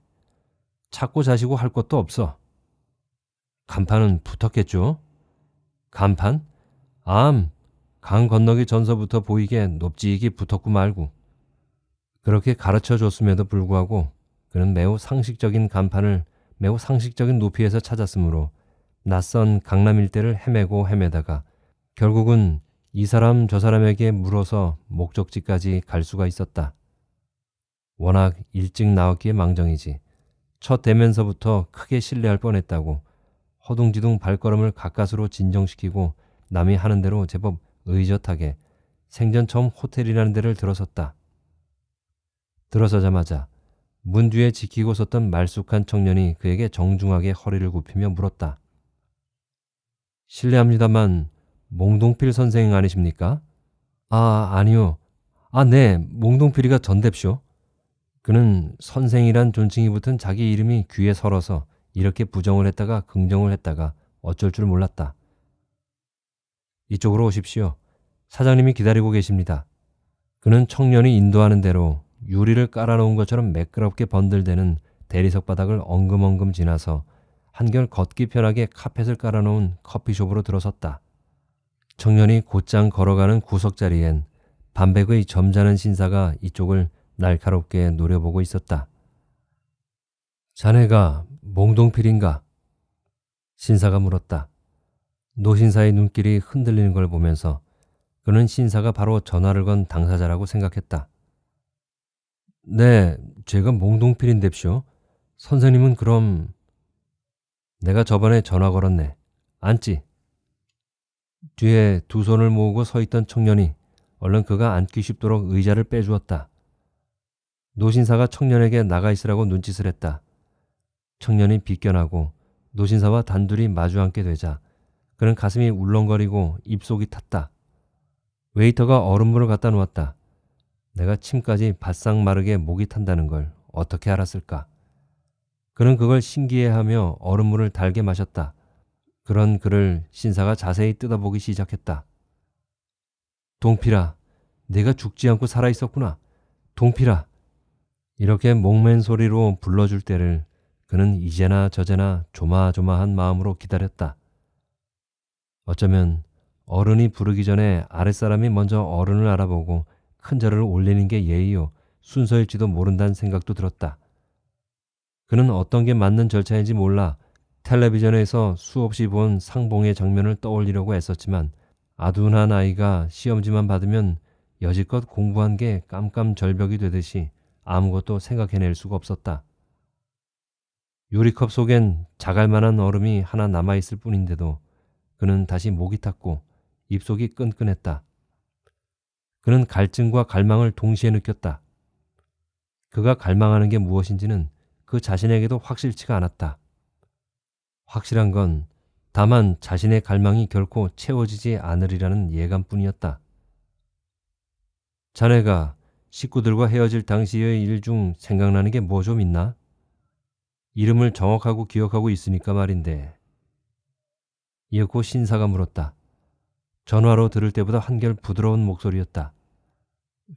S1: 찾고 자시고 할 것도 없어. 간판은 붙었겠죠? 간판? 강 건너기 전서부터 보이게 높직이 붙었고 말고. 그렇게 가르쳐 줬음에도 불구하고 그는 매우 상식적인 간판을 매우 상식적인 높이에서 찾았으므로 낯선 강남 일대를 헤매고 헤매다가 결국은 이 사람 저 사람에게 물어서 목적지까지 갈 수가 있었다. 워낙 일찍 나왔기에 망정이지. 첫 대면서부터 크게 실례할 뻔했다고 허둥지둥 발걸음을 가까스로 진정시키고 남이 하는 대로 제법 의젓하게 생전 처음 호텔이라는 데를 들어섰다. 들어서자마자 문 뒤에 지키고 섰던 말쑥한 청년이 그에게 정중하게 허리를 굽히며 물었다. 실례합니다만 몽동필 선생 아니십니까? 아니요. 네, 몽동필이가 전뎁쇼. 그는 선생이란 존칭이 붙은 자기 이름이 귀에 설어서 이렇게 부정을 했다가 긍정을 했다가 어쩔 줄 몰랐다. 이쪽으로 오십시오. 사장님이 기다리고 계십니다. 그는 청년이 인도하는 대로 유리를 깔아놓은 것처럼 매끄럽게 번들대는 대리석 바닥을 엉금엉금 지나서 한결 걷기 편하게 카펫을 깔아놓은 커피숍으로 들어섰다. 청년이 곧장 걸어가는 구석자리엔 반백의 점잖은 신사가 이쪽을 날카롭게 노려보고 있었다. 자네가 몽동필인가? 신사가 물었다. 노신사의 눈길이 흔들리는 걸 보면서 그는 신사가 바로 전화를 건 당사자라고 생각했다. 네, 제가 몽동필인뎁쇼. 선생님은 그럼... 내가 저번에 전화 걸었네. 앉지. 뒤에 두 손을 모으고 서 있던 청년이 얼른 그가 앉기 쉽도록 의자를 빼주었다. 노신사가 청년에게 나가 있으라고 눈짓을 했다. 청년이 비껴나고 노신사와 단둘이 마주 앉게 되자 그는 가슴이 울렁거리고 입속이 탔다. 웨이터가 얼음물을 갖다 놓았다. 내가 침까지 바싹 마르게 목이 탄다는 걸 어떻게 알았을까? 그는 그걸 신기해하며 얼음물을 달게 마셨다. 그런 그를 신사가 자세히 뜯어보기 시작했다. 동필아, 내가 죽지 않고 살아있었구나. 동필아. 이렇게 목맨 소리로 불러줄 때를 그는 이제나 저제나 조마조마한 마음으로 기다렸다. 어쩌면 어른이 부르기 전에 아랫사람이 먼저 어른을 알아보고 큰 절을 올리는 게 예의요 순서일지도 모른다는 생각도 들었다. 그는 어떤 게 맞는 절차인지 몰라 텔레비전에서 수없이 본 상봉의 장면을 떠올리려고 애썼지만 아둔한 아이가 시험지만 받으면 여지껏 공부한 게 깜깜절벽이 되듯이 아무것도 생각해낼 수가 없었다. 유리컵 속엔 자갈만한 얼음이 하나 남아있을 뿐인데도 그는 다시 목이 탔고 입속이 끈끈했다. 그는 갈증과 갈망을 동시에 느꼈다. 그가 갈망하는 게 무엇인지는 그 자신에게도 확실치가 않았다. 확실한 건 다만 자신의 갈망이 결코 채워지지 않으리라는 예감뿐이었다. 자네가 식구들과 헤어질 당시의 일 중 생각나는 게 뭐 좀 있나? 이름을 정확하고 기억하고 있으니까 말인데. 이윽고 신사가 물었다. 전화로 들을 때보다 한결 부드러운 목소리였다.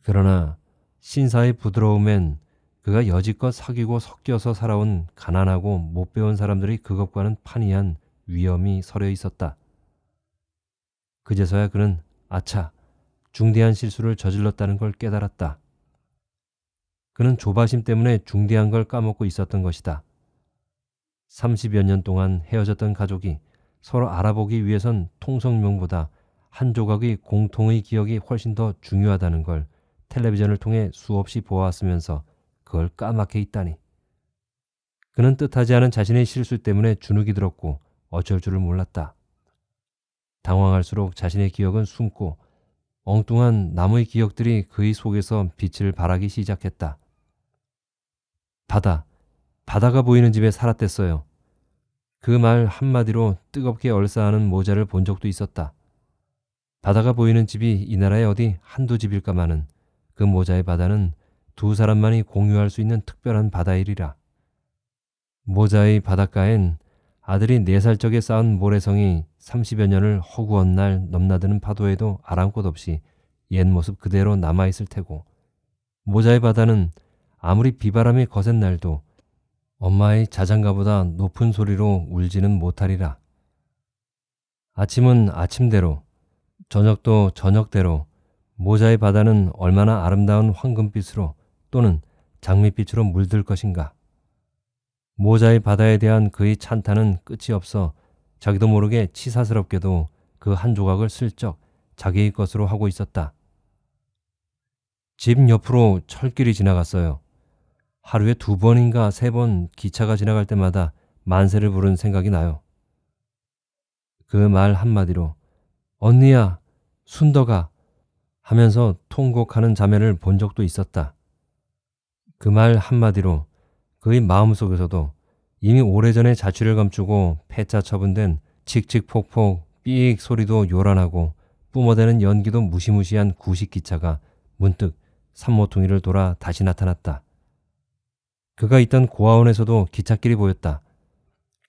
S1: 그러나 신사의 부드러움엔 그가 여지껏 사귀고 섞여서 살아온 가난하고 못 배운 사람들이 그것과는 판이한 위험이 서려 있었다. 그제서야 그는 아차, 중대한 실수를 저질렀다는 걸 깨달았다. 그는 조바심 때문에 중대한 걸 까먹고 있었던 것이다. 30여 년 동안 헤어졌던 가족이 서로 알아보기 위해선 통성명보다 한 조각의 공통의 기억이 훨씬 더 중요하다는 걸 텔레비전을 통해 수없이 보아왔으면서 그걸 까맣게 있다니. 그는 뜻하지 않은 자신의 실수 때문에 주눅이 들었고 어쩔 줄을 몰랐다. 당황할수록 자신의 기억은 숨고 엉뚱한 나무의 기억들이 그의 속에서 빛을 발하기 시작했다. 바다가 보이는 집에 살았댔어요. 그 말 한마디로 뜨겁게 얼싸하는 모자를 본 적도 있었다. 바다가 보이는 집이 이 나라에 어디 한두 집일까마는 그 모자의 바다는 두 사람만이 공유할 수 있는 특별한 바다이리라. 모자의 바닷가엔 아들이 4살 적에 쌓은 모래성이 30여 년을 허구한 날 넘나드는 파도에도 아랑곳 없이 옛 모습 그대로 남아있을 테고, 모자의 바다는 아무리 비바람이 거센 날도 엄마의 자장가보다 높은 소리로 울지는 못하리라. 아침은 아침대로, 저녁도 저녁대로 모자의 바다는 얼마나 아름다운 황금빛으로 또는 장밋빛으로 물들 것인가. 모자의 바다에 대한 그의 찬탄은 끝이 없어 자기도 모르게 치사스럽게도 그 한 조각을 슬쩍 자기의 것으로 하고 있었다. 집 옆으로 철길이 지나갔어요. 하루에 2번인가 3번 기차가 지나갈 때마다 만세를 부른 생각이 나요. 그 말 한마디로 언니야, 순덕아 하면서 통곡하는 자매를 본 적도 있었다. 그 말 한마디로 그의 마음속에서도 이미 오래전에 자취를 감추고 폐자 처분된 칙칙폭폭 삑 소리도 요란하고 뿜어대는 연기도 무시무시한 구식기차가 문득 산모퉁이를 돌아 다시 나타났다. 그가 있던 고아원에서도 기찻길이 보였다.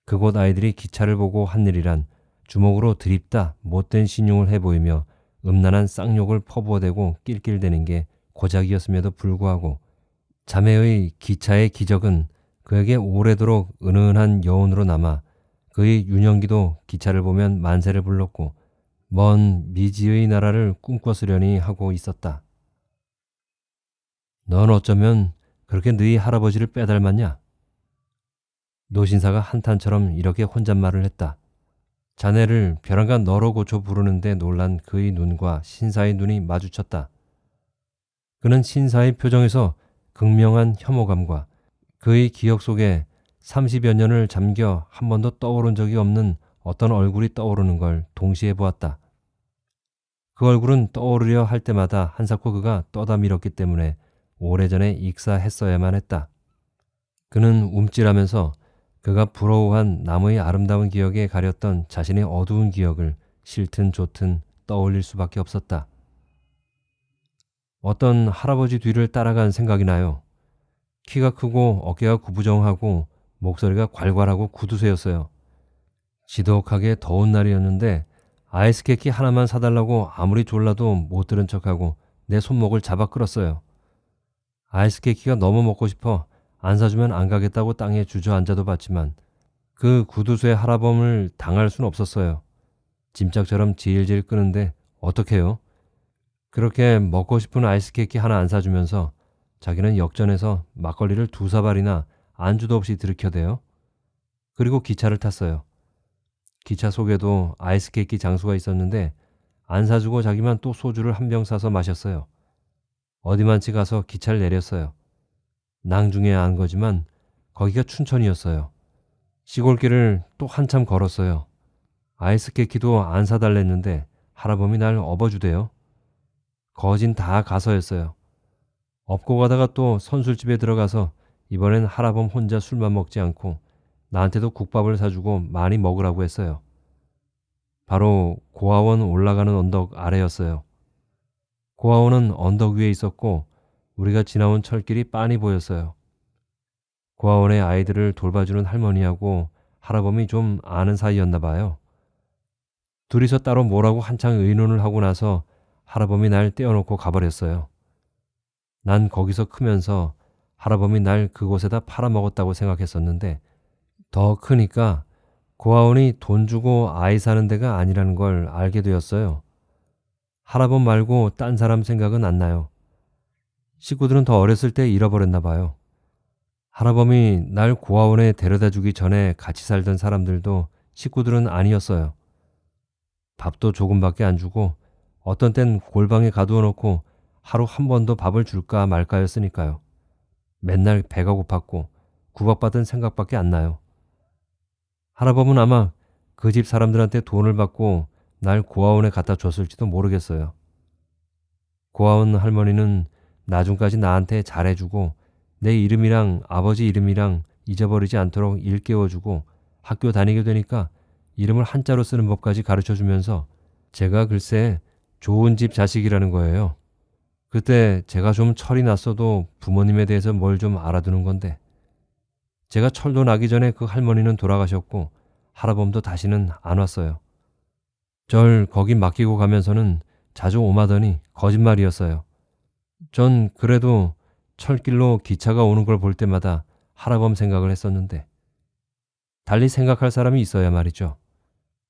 S1: 그곳 아이들이 기차를 보고 한 일이란 주먹으로 드립다 못된 신용을 해보이며 음란한 쌍욕을 퍼부어대고 낄낄대는 게 고작이었음에도 불구하고 자매의 기차의 기적은 그에게 오래도록 은은한 여운으로 남아 그의 윤영기도 기차를 보면 만세를 불렀고 먼 미지의 나라를 꿈꿔쓰려니 하고 있었다. 넌 어쩌면 그렇게 너희 할아버지를 빼닮았냐? 노신사가 한탄처럼 이렇게 혼잣말을 했다. 자네를 벼랑과 너로 고쳐 부르는데 놀란 그의 눈과 신사의 눈이 마주쳤다. 그는 신사의 표정에서 극명한 혐오감과 그의 기억 속에 30여 년을 잠겨 한 번도 떠오른 적이 없는 어떤 얼굴이 떠오르는 걸 동시에 보았다. 그 얼굴은 떠오르려 할 때마다 한사코 그가 떠다 밀었기 때문에 오래전에 익사했어야만 했다. 그는 움찔하면서 그가 부러워한 나무의 아름다운 기억에 가렸던 자신의 어두운 기억을 싫든 좋든 떠올릴 수밖에 없었다. 어떤 할아버지 뒤를 따라간 생각이 나요. 키가 크고 어깨가 구부정하고 목소리가 괄괄하고 구두쇠였어요. 지독하게 더운 날이었는데 아이스케이크 하나만 사달라고 아무리 졸라도 못 들은 척하고 내 손목을 잡아 끌었어요. 아이스케이크가 너무 먹고 싶어 안 사주면 안 가겠다고 땅에 주저앉아도 봤지만 그 구두쇠 할아범을 당할 순 없었어요. 짐짝처럼 질질 끄는데 어떡해요? 그렇게 먹고 싶은 아이스케이크 하나 안 사주면서 자기는 역전해서 막걸리를 2사발이나 안주도 없이 들이켜대요. 그리고 기차를 탔어요. 기차 속에도 아이스케이크 장수가 있었는데 안 사주고 자기만 또 소주를 한 병 사서 마셨어요. 어디만치 가서 기차를 내렸어요. 낭중에 안 거지만 거기가 춘천이었어요. 시골길을 또 한참 걸었어요. 아이스케이크도 안 사달랬는데 할아범이 날 업어주대요. 거진 다 가서였어요. 업고 가다가 또 선술집에 들어가서 이번엔 할아범 혼자 술만 먹지 않고 나한테도 국밥을 사주고 많이 먹으라고 했어요. 바로 고아원 올라가는 언덕 아래였어요. 고아원은 언덕 위에 있었고 우리가 지나온 철길이 빤히 보였어요. 고아원의 아이들을 돌봐주는 할머니하고 할아범이 좀 아는 사이였나 봐요. 둘이서 따로 뭐라고 한창 의논을 하고 나서 할아범이 날 떼어놓고 가버렸어요. 난 거기서 크면서 할아범이 날 그곳에다 팔아먹었다고 생각했었는데 더 크니까 고아원이 돈 주고 아이 사는 데가 아니라는 걸 알게 되었어요. 할아범 말고 딴 사람 생각은 안 나요. 식구들은 더 어렸을 때 잃어버렸나 봐요. 할아범이 날 고아원에 데려다 주기 전에 같이 살던 사람들도 식구들은 아니었어요. 밥도 조금밖에 안 주고 어떤 땐 골방에 가두어 놓고 하루 한 번도 밥을 줄까 말까였으니까요. 맨날 배가 고팠고 구박받은 생각밖에 안 나요. 할아범은 아마 그 집 사람들한테 돈을 받고 날 고아원에 갖다 줬을지도 모르겠어요. 고아원 할머니는 나중까지 나한테 잘해주고 내 이름이랑 아버지 이름이랑 잊어버리지 않도록 일깨워주고 학교 다니게 되니까 이름을 한자로 쓰는 법까지 가르쳐주면서 제가 글쎄 좋은 집 자식이라는 거예요. 그때 제가 좀 철이 났어도 부모님에 대해서 뭘 좀 알아두는 건데 제가 철도 나기 전에 그 할머니는 돌아가셨고 할아범도 다시는 안 왔어요. 절 거기 맡기고 가면서는 자주 오마더니 거짓말이었어요. 전 그래도 철길로 기차가 오는 걸 볼 때마다 할아범 생각을 했었는데 달리 생각할 사람이 있어야 말이죠.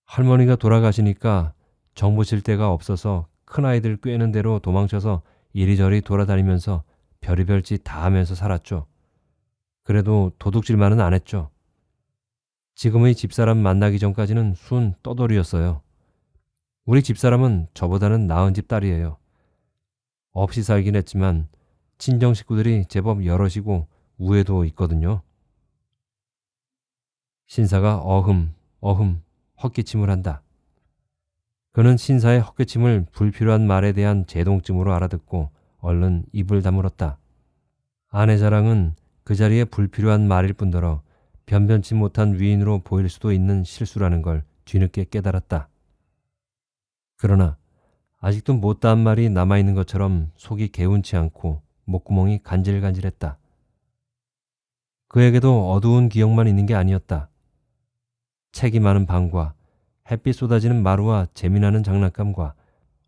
S1: 할머니가 돌아가시니까 정부 칠 데가 없어서 큰아이들 꿰는 대로 도망쳐서 이리저리 돌아다니면서 별의별 짓 다 하면서 살았죠. 그래도 도둑질만은 안 했죠. 지금의 집사람 만나기 전까지는 순 떠돌이였어요. 우리 집사람은 저보다는 나은 집 딸이에요. 없이 살긴 했지만 친정 식구들이 제법 여럿이고 우애도 있거든요. 신사가 어흠 헛기침을 한다. 그는 신사의 헛기침을 불필요한 말에 대한 제동쯤으로 알아듣고 얼른 입을 다물었다. 아내 자랑은 그 자리에 불필요한 말일 뿐더러 변변치 못한 위인으로 보일 수도 있는 실수라는 걸 뒤늦게 깨달았다. 그러나 아직도 못다한 말이 남아있는 것처럼 속이 개운치 않고 목구멍이 간질간질했다. 그에게도 어두운 기억만 있는 게 아니었다. 책이 많은 방과 햇빛 쏟아지는 마루와 재미나는 장난감과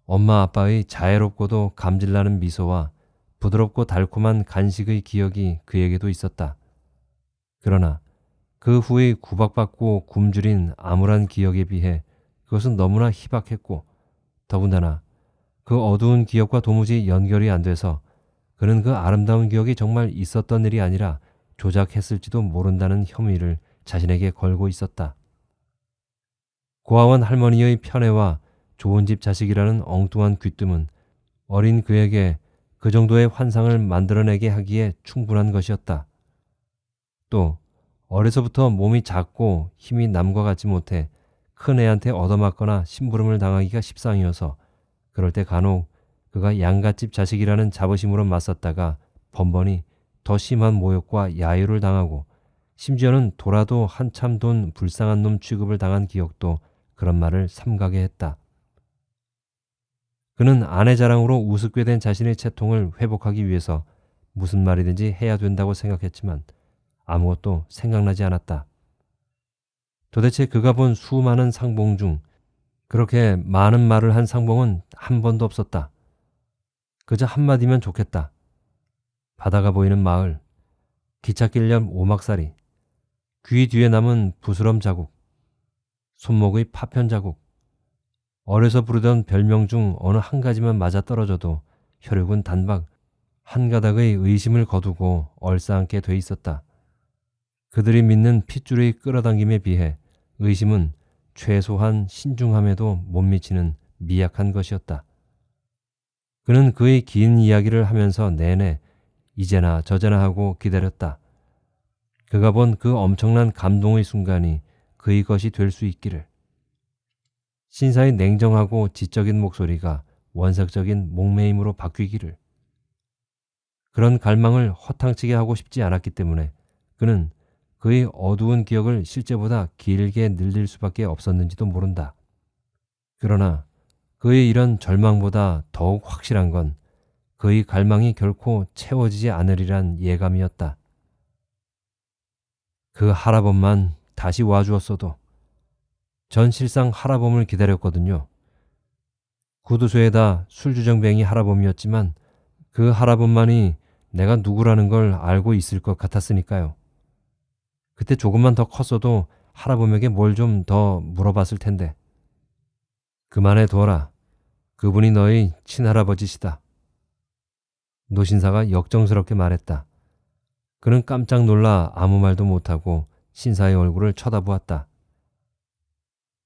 S1: 엄마 아빠의 자애롭고도 감질나는 미소와 부드럽고 달콤한 간식의 기억이 그에게도 있었다. 그러나 그 후의 구박받고 굶주린 암울한 기억에 비해 그것은 너무나 희박했고 더군다나 그 어두운 기억과 도무지 연결이 안 돼서 그는 그 아름다운 기억이 정말 있었던 일이 아니라 조작했을지도 모른다는 혐의를 자신에게 걸고 있었다. 고아원 할머니의 편애와 좋은 집 자식이라는 엉뚱한 귀뜸은 어린 그에게 그 정도의 환상을 만들어내게 하기에 충분한 것이었다. 또 어려서부터 몸이 작고 힘이 남과 같지 못해 큰 애한테 얻어맞거나 심부름을 당하기가 십상이어서 그럴 때 간혹 그가 양갓집 자식이라는 자부심으로 맞섰다가 번번이 더 심한 모욕과 야유를 당하고 심지어는 돌아도 한참 돈 불쌍한 놈 취급을 당한 기억도 그런 말을 삼가게 했다. 그는 아내 자랑으로 우습게 된 자신의 채통을 회복하기 위해서 무슨 말이든지 해야 된다고 생각했지만 아무것도 생각나지 않았다. 도대체 그가 본 수많은 상봉 중 그렇게 많은 말을 한 상봉은 한 번도 없었다. 그저 한마디면 좋겠다. 바다가 보이는 마을, 기찻길 옆 오막살이, 귀 뒤에 남은 부스럼 자국, 손목의 파편 자국, 어려서 부르던 별명 중 어느 한 가지만 맞아떨어져도 혈육은 단박 한 가닥의 의심을 거두고 얼싸안게 돼 있었다. 그들이 믿는 핏줄의 끌어당김에 비해 의심은 최소한 신중함에도 못 미치는 미약한 것이었다. 그는 그의 긴 이야기를 하면서 내내 이제나 저제나 하고 기다렸다. 그가 본 그 엄청난 감동의 순간이 그의 것이 될 수 있기를. 신사의 냉정하고 지적인 목소리가 원색적인 목매임으로 바뀌기를. 그런 갈망을 허탕치게 하고 싶지 않았기 때문에 그는 그의 어두운 기억을 실제보다 길게 늘릴 수밖에 없었는지도 모른다. 그러나 그의 이런 절망보다 더욱 확실한 건 그의 갈망이 결코 채워지지 않으리란 예감이었다. 그 할아범만 다시 와주었어도. 전 실상 할아범을 기다렸거든요. 구두소에다 술주정뱅이 할아범이었지만 그 할아범만이 내가 누구라는 걸 알고 있을 것 같았으니까요. 그때 조금만 더 컸어도 할아범에게 뭘 좀 더 물어봤을 텐데. 그만해 둬라. 그분이 너희 친할아버지시다. 노신사가 역정스럽게 말했다. 그는 깜짝 놀라 아무 말도 못하고 신사의 얼굴을 쳐다보았다.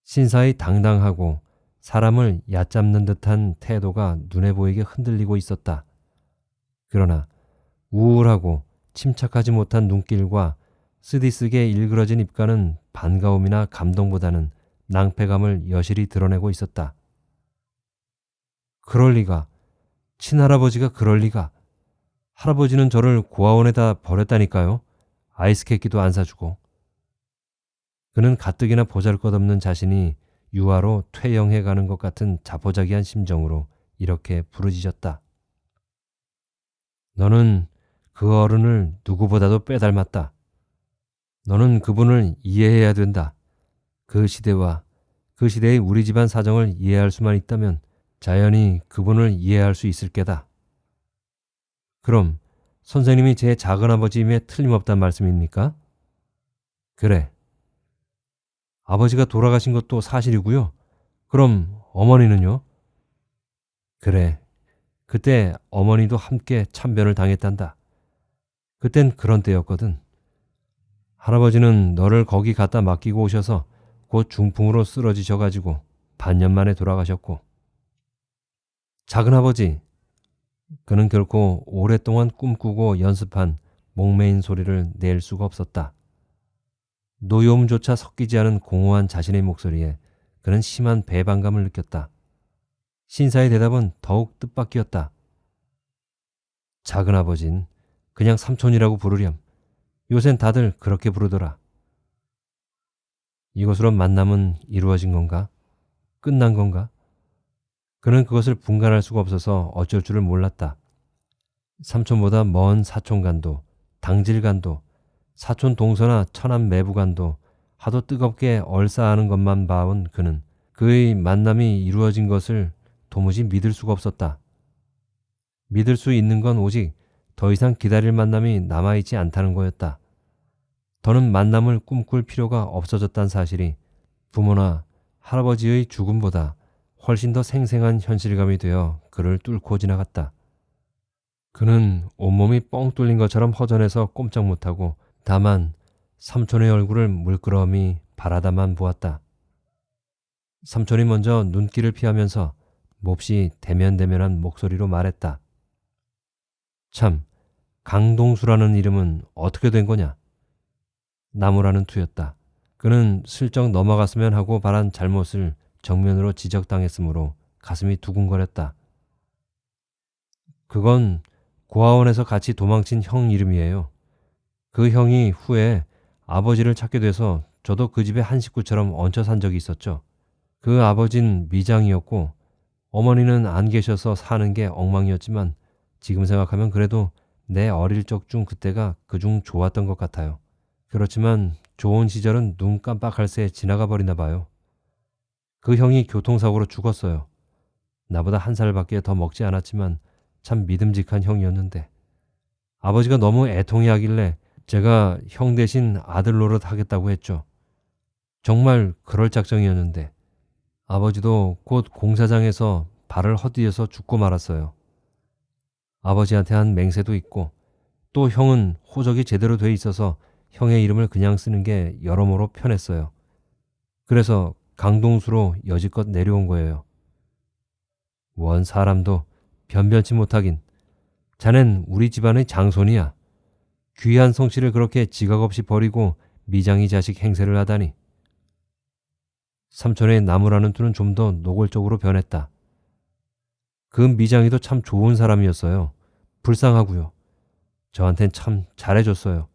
S1: 신사의 당당하고 사람을 얕잡는 듯한 태도가 눈에 보이게 흔들리고 있었다. 그러나 우울하고 침착하지 못한 눈길과 쓰디쓰게 일그러진 입가는 반가움이나 감동보다는 낭패감을 여실히 드러내고 있었다. 그럴 리가. 친할아버지가 그럴 리가. 할아버지는 저를 고아원에다 버렸다니까요. 아이스케이크도 안 사주고. 그는 가뜩이나 보잘것없는 자신이 유아로 퇴영해 가는 것 같은 자포자기한 심정으로 이렇게 부르짖었다. 너는 그 어른을 누구보다도 빼닮았다. 너는 그분을 이해해야 된다. 그 시대와 그 시대의 우리 집안 사정을 이해할 수만 있다면 자연히 그분을 이해할 수 있을 게다. 그럼 선생님이 제 작은아버지임에 틀림없단 말씀입니까? 그래. 아버지가 돌아가신 것도 사실이고요. 그럼 어머니는요? 그래. 그때 어머니도 함께 참변을 당했단다. 그땐 그런 때였거든. 할아버지는 너를 거기 갖다 맡기고 오셔서 곧 중풍으로 쓰러지셔가지고 반년 만에 돌아가셨고. 작은아버지, 그는 결코 오랫동안 꿈꾸고 연습한 목매인 소리를 낼 수가 없었다. 노여움조차 섞이지 않은 공허한 자신의 목소리에 그는 심한 배반감을 느꼈다. 신사의 대답은 더욱 뜻밖이었다. 작은아버진 그냥 삼촌이라고 부르렴. 요샌 다들 그렇게 부르더라. 이것으로 만남은 이루어진 건가? 끝난 건가? 그는 그것을 분간할 수가 없어서 어쩔 줄을 몰랐다. 삼촌보다 먼 사촌간도, 당질간도, 사촌 동서나 처남 매부간도 하도 뜨겁게 얼싸하는 것만 봐온 그는 그의 만남이 이루어진 것을 도무지 믿을 수가 없었다. 믿을 수 있는 건 오직 더 이상 기다릴 만남이 남아있지 않다는 거였다. 더는 만남을 꿈꿀 필요가 없어졌다는 사실이 부모나 할아버지의 죽음보다 훨씬 더 생생한 현실감이 되어 그를 뚫고 지나갔다. 그는 온몸이 뻥 뚫린 것처럼 허전해서 꼼짝 못하고 다만 삼촌의 얼굴을 물끄러미 바라다만 보았다. 삼촌이 먼저 눈길을 피하면서 몹시 대면대면한 목소리로 말했다. 참, 강동수라는 이름은 어떻게 된 거냐? 나무라는 투였다. 그는 슬쩍 넘어갔으면 하고 바란 잘못을 정면으로 지적당했으므로 가슴이 두근거렸다. 그건 고아원에서 같이 도망친 형 이름이에요. 그 형이 후에 아버지를 찾게 돼서 저도 그 집에 한 식구처럼 얹혀 산 적이 있었죠. 그 아버진 미장이었고 어머니는 안 계셔서 사는 게 엉망이었지만 지금 생각하면 그래도 내 어릴 적 중 그때가 그중 좋았던 것 같아요. 그렇지만 좋은 시절은 눈 깜빡할 새에 지나가 버리나 봐요. 그 형이 교통사고로 죽었어요. 나보다 한 살밖에 더 먹지 않았지만 참 믿음직한 형이었는데 아버지가 너무 애통해하길래 제가 형 대신 아들 노릇 하겠다고 했죠. 정말 그럴 작정이었는데 아버지도 곧 공사장에서 발을 헛디뎌서 죽고 말았어요. 아버지한테 한 맹세도 있고 또 형은 호적이 제대로 돼 있어서 형의 이름을 그냥 쓰는 게 여러모로 편했어요. 그래서 강동수로 여지껏 내려온 거예요. 원 사람도 변변치 못하긴. 자넨 우리 집안의 장손이야. 귀한 성씨를 그렇게 지각 없이 버리고 미장이 자식 행세를 하다니. 삼촌의 나무라는 투는 좀 더 노골적으로 변했다. 그 미장이도 참 좋은 사람이었어요. 불쌍하고요. 저한텐 참 잘해줬어요.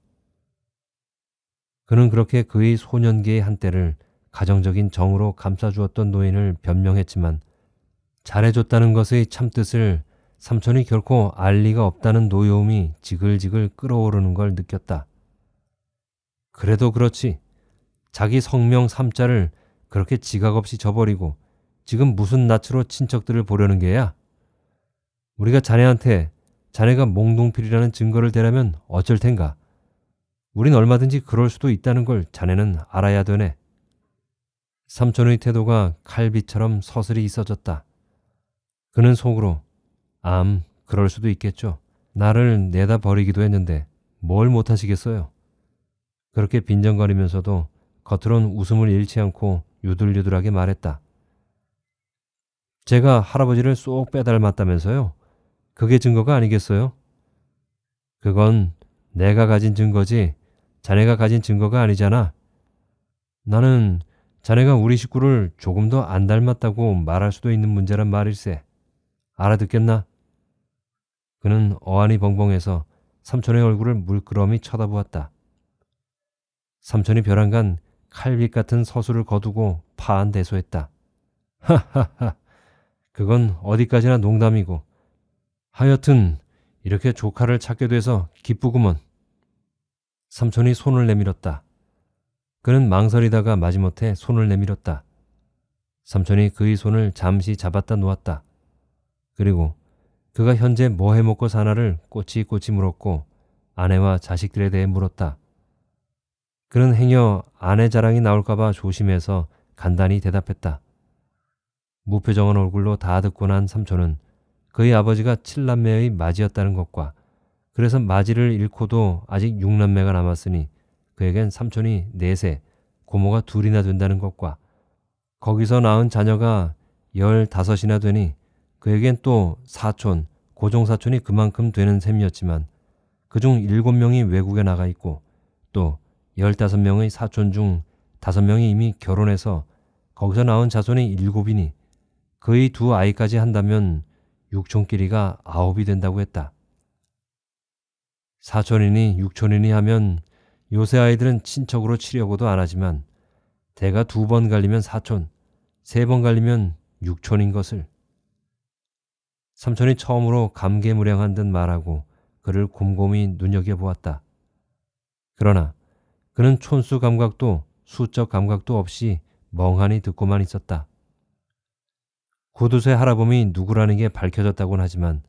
S1: 그는 그렇게 그의 소년기의 한때를 가정적인 정으로 감싸주었던 노인을 변명했지만 잘해줬다는 것의 참뜻을 삼촌이 결코 알 리가 없다는 노여움이 지글지글 끓어오르는 걸 느꼈다. 그래도 그렇지. 자기 성명 삼자를 그렇게 지각 없이 저버리고 지금 무슨 낯으로 친척들을 보려는 게야? 우리가 자네한테 자네가 몽둥필이라는 증거를 대라면 어쩔 텐가? 우린 얼마든지 그럴 수도 있다는 걸 자네는 알아야 되네. 삼촌의 태도가 칼빛처럼 서슬이 있어졌다. 그는 속으로 그럴 수도 있겠죠. 나를 내다 버리기도 했는데 뭘 못하시겠어요. 그렇게 빈정거리면서도 겉으론 웃음을 잃지 않고 유들유들하게 말했다. 제가 할아버지를 쏙 빼닮았다면서요? 그게 증거가 아니겠어요? 그건 내가 가진 증거지 자네가 가진 증거가 아니잖아. 나는 자네가 우리 식구를 조금 더 안 닮았다고 말할 수도 있는 문제란 말일세. 알아듣겠나? 그는 어안이 벙벙해서 삼촌의 얼굴을 물끄러미 쳐다보았다. 삼촌이 벼랑간 칼빛 같은 서술을 거두고 파한대소했다. 하하하, 그건 어디까지나 농담이고, 하여튼 이렇게 조카를 찾게 돼서 기쁘구먼. 삼촌이 손을 내밀었다. 그는 망설이다가 마지못해 손을 내밀었다. 삼촌이 그의 손을 잠시 잡았다 놓았다. 그리고 그가 현재 뭐 해먹고 사나를 꼬치꼬치 물었고 아내와 자식들에 대해 물었다. 그는 행여 아내 자랑이 나올까봐 조심해서 간단히 대답했다. 무표정한 얼굴로 다 듣고 난 삼촌은 그의 아버지가 7남매의 맏이었다는 것과 그래서 맏이를 잃고도 아직 6남매가 남았으니 그에겐 삼촌이 4세, 고모가 2이나 된다는 것과 거기서 낳은 자녀가 15이나 되니 그에겐 또 사촌, 고종사촌이 그만큼 되는 셈이었지만 그중 7명이 외국에 나가 있고 또 15명의 사촌 중 5명이 이미 결혼해서 거기서 낳은 자손이 7이니 그의 2 아이까지 한다면 육촌끼리가 9이 된다고 했다. 사촌이니 육촌이니 하면 요새 아이들은 친척으로 치려고도 안 하지만 대가 2번 갈리면 사촌, 3번 갈리면 육촌인 것을. 삼촌이 처음으로 감개무량한 듯 말하고 그를 곰곰이 눈여겨보았다. 그러나 그는 촌수 감각도 수적 감각도 없이 멍하니 듣고만 있었다. 구두쇠 할아범이 누구라는 게 밝혀졌다곤 하지만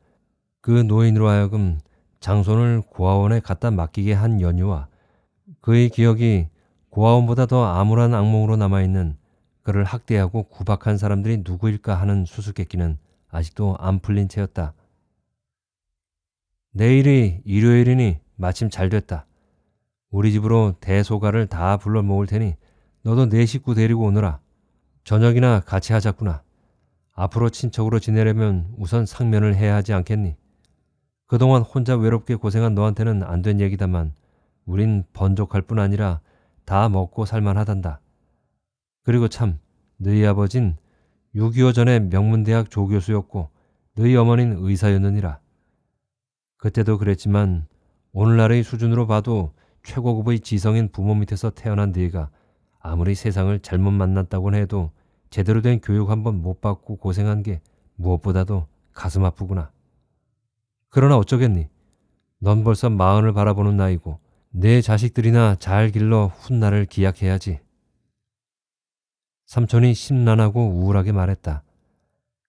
S1: 그 노인으로 하여금 장손을 고아원에 갖다 맡기게 한 연유와 그의 기억이 고아원보다 더 암울한 악몽으로 남아있는 그를 학대하고 구박한 사람들이 누구일까 하는 수수께끼는 아직도 안 풀린 채였다. 내일이 일요일이니 마침 잘 됐다. 우리 집으로 대소가를 다 불러 모을 테니 너도 내 식구 데리고 오너라. 저녁이나 같이 하자꾸나. 앞으로 친척으로 지내려면 우선 상면을 해야 하지 않겠니? 그동안 혼자 외롭게 고생한 너한테는 안 된 얘기다만 우린 번족할 뿐 아니라 다 먹고 살만하단다. 그리고 참 너희 아버진 6.25 전에 명문대학 조교수였고 너희 어머니는 의사였느니라. 그때도 그랬지만 오늘날의 수준으로 봐도 최고급의 지성인 부모 밑에서 태어난 네가 아무리 세상을 잘못 만났다곤 해도 제대로 된 교육 한번 못 받고 고생한 게 무엇보다도 가슴 아프구나. 그러나 어쩌겠니? 넌 벌써 40을 바라보는 나이고 내 자식들이나 잘 길러 훗날을 기약해야지. 삼촌이 심란하고 우울하게 말했다.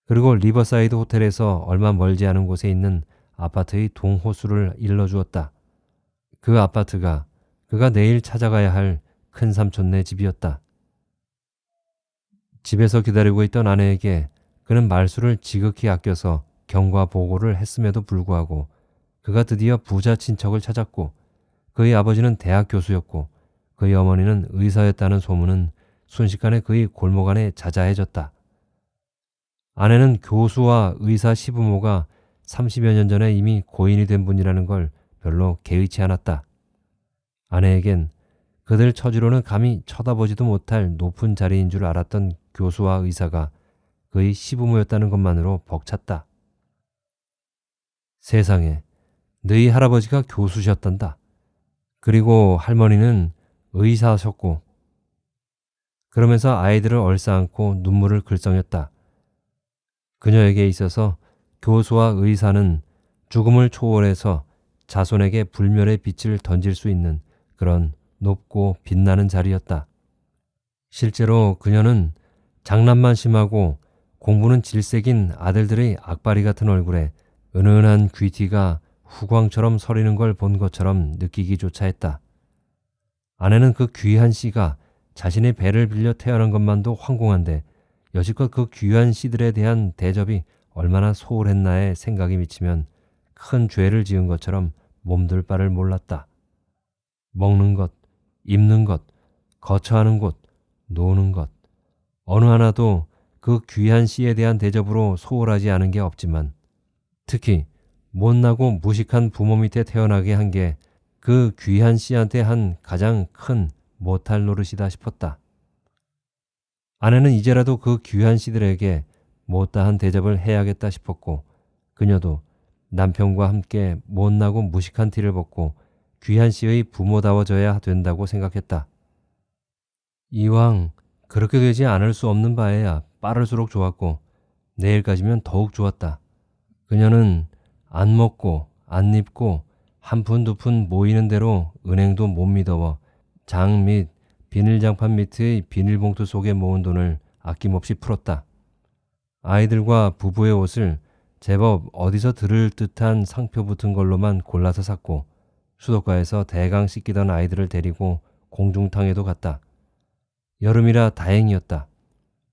S1: 그리고 리버사이드 호텔에서 얼마 멀지 않은 곳에 있는 아파트의 동호수를 일러주었다. 그 아파트가 그가 내일 찾아가야 할 큰삼촌네 집이었다. 집에서 기다리고 있던 아내에게 그는 말수를 지극히 아껴서 경과 보고를 했음에도 불구하고 그가 드디어 부자 친척을 찾았고 그의 아버지는 대학 교수였고 그의 어머니는 의사였다는 소문은 순식간에 그의 골목 안에 자자해졌다. 아내는 교수와 의사 시부모가 30여 년 전에 이미 고인이 된 분이라는 걸 별로 개의치 않았다. 아내에겐 그들 처지로는 감히 쳐다보지도 못할 높은 자리인 줄 알았던 교수와 의사가 그의 시부모였다는 것만으로 벅찼다. 세상에, 너희 할아버지가 교수셨단다. 그리고 할머니는 의사셨고. 그러면서 아이들을 얼싸안고 눈물을 글썽였다. 그녀에게 있어서 교수와 의사는 죽음을 초월해서 자손에게 불멸의 빛을 던질 수 있는 그런 높고 빛나는 자리였다. 실제로 그녀는 장난만 심하고 공부는 질색인 아들들의 악바리 같은 얼굴에 은은한 귀티가 후광처럼 서리는 걸 본 것처럼 느끼기조차 했다. 아내는 그 귀한 씨가 자신의 배를 빌려 태어난 것만도 황공한데 여지껏 그 귀한 씨들에 대한 대접이 얼마나 소홀했나에 생각이 미치면 큰 죄를 지은 것처럼 몸둘 바를 몰랐다. 먹는 것, 입는 것, 거처하는 곳, 노는 것, 어느 하나도 그 귀한 씨에 대한 대접으로 소홀하지 않은 게 없지만 특히 못나고 무식한 부모 밑에 태어나게 한 게 그 귀한 씨한테 한 가장 큰 못할 노릇이다 싶었다. 아내는 이제라도 그 귀한 씨들에게 못다한 대접을 해야겠다 싶었고 그녀도 남편과 함께 못나고 무식한 티를 벗고 귀한 씨의 부모다워져야 된다고 생각했다. 이왕 그렇게 되지 않을 수 없는 바에야 빠를수록 좋았고 내일까지면 더욱 좋았다. 그녀는 안 먹고 안 입고 한 푼 두 푼 모이는 대로 은행도 못 믿어워 장 및 비닐장판 밑의 비닐봉투 속에 모은 돈을 아낌없이 풀었다. 아이들과 부부의 옷을 제법 어디서 들을 듯한 상표 붙은 걸로만 골라서 샀고 수도가에서 대강 씻기던 아이들을 데리고 공중탕에도 갔다. 여름이라 다행이었다.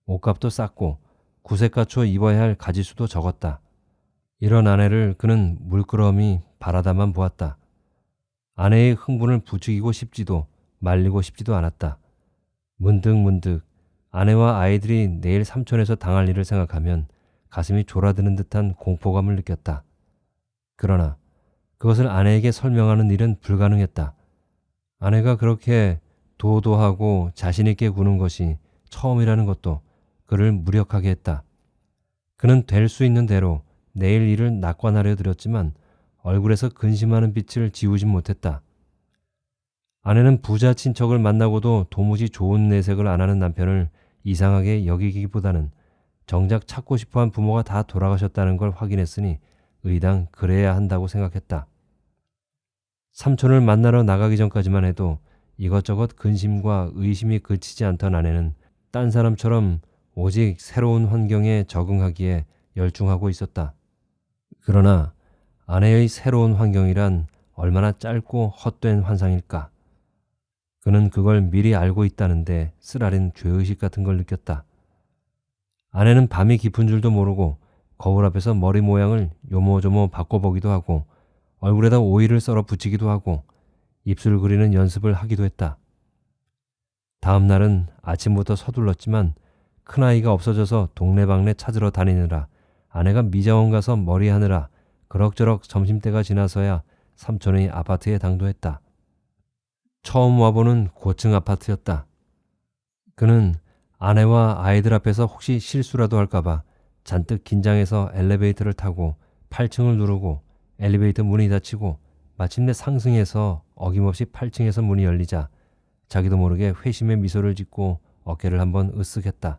S1: 옷값도 쌌고 구색갖춰 입어야 할 가지수도 적었다. 이런 아내를 그는 물끄러미 바라다만 보았다. 아내의 흥분을 부추기고 싶지도 말리고 싶지도 않았다. 문득 아내와 아이들이 내일 삼촌에서 당할 일을 생각하면 가슴이 졸아드는 듯한 공포감을 느꼈다. 그러나 그것을 아내에게 설명하는 일은 불가능했다. 아내가 그렇게 도도하고 자신있게 구는 것이 처음이라는 것도 그를 무력하게 했다. 그는 될 수 있는 대로 내일 일을 낙관하려 들였지만 얼굴에서 근심하는 빛을 지우진 못했다. 아내는 부자 친척을 만나고도 도무지 좋은 내색을 안 하는 남편을 이상하게 여기기보다는 정작 찾고 싶어한 부모가 다 돌아가셨다는 걸 확인했으니 의당 그래야 한다고 생각했다. 삼촌을 만나러 나가기 전까지만 해도 이것저것 근심과 의심이 그치지 않던 아내는 딴 사람처럼 오직 새로운 환경에 적응하기에 열중하고 있었다. 그러나 아내의 새로운 환경이란 얼마나 짧고 헛된 환상일까. 그는 그걸 미리 알고 있다는데 쓰라린 죄의식 같은 걸 느꼈다. 아내는 밤이 깊은 줄도 모르고 거울 앞에서 머리 모양을 요모조모 바꿔보기도 하고 얼굴에다 오일을 썰어 붙이기도 하고 입술 그리는 연습을 하기도 했다. 다음 날은 아침부터 서둘렀지만 큰아이가 없어져서 동네방네 찾으러 다니느라 아내가 미자원 가서 머리하느라 그럭저럭 점심때가 지나서야 삼촌의 아파트에 당도했다. 처음 와보는 고층 아파트였다. 그는 아내와 아이들 앞에서 혹시 실수라도 할까봐 잔뜩 긴장해서 엘리베이터를 타고 8층을 누르고 엘리베이터 문이 닫히고 마침내 상승해서 어김없이 8층에서 문이 열리자 자기도 모르게 회심의 미소를 짓고 어깨를 한번 으쓱했다.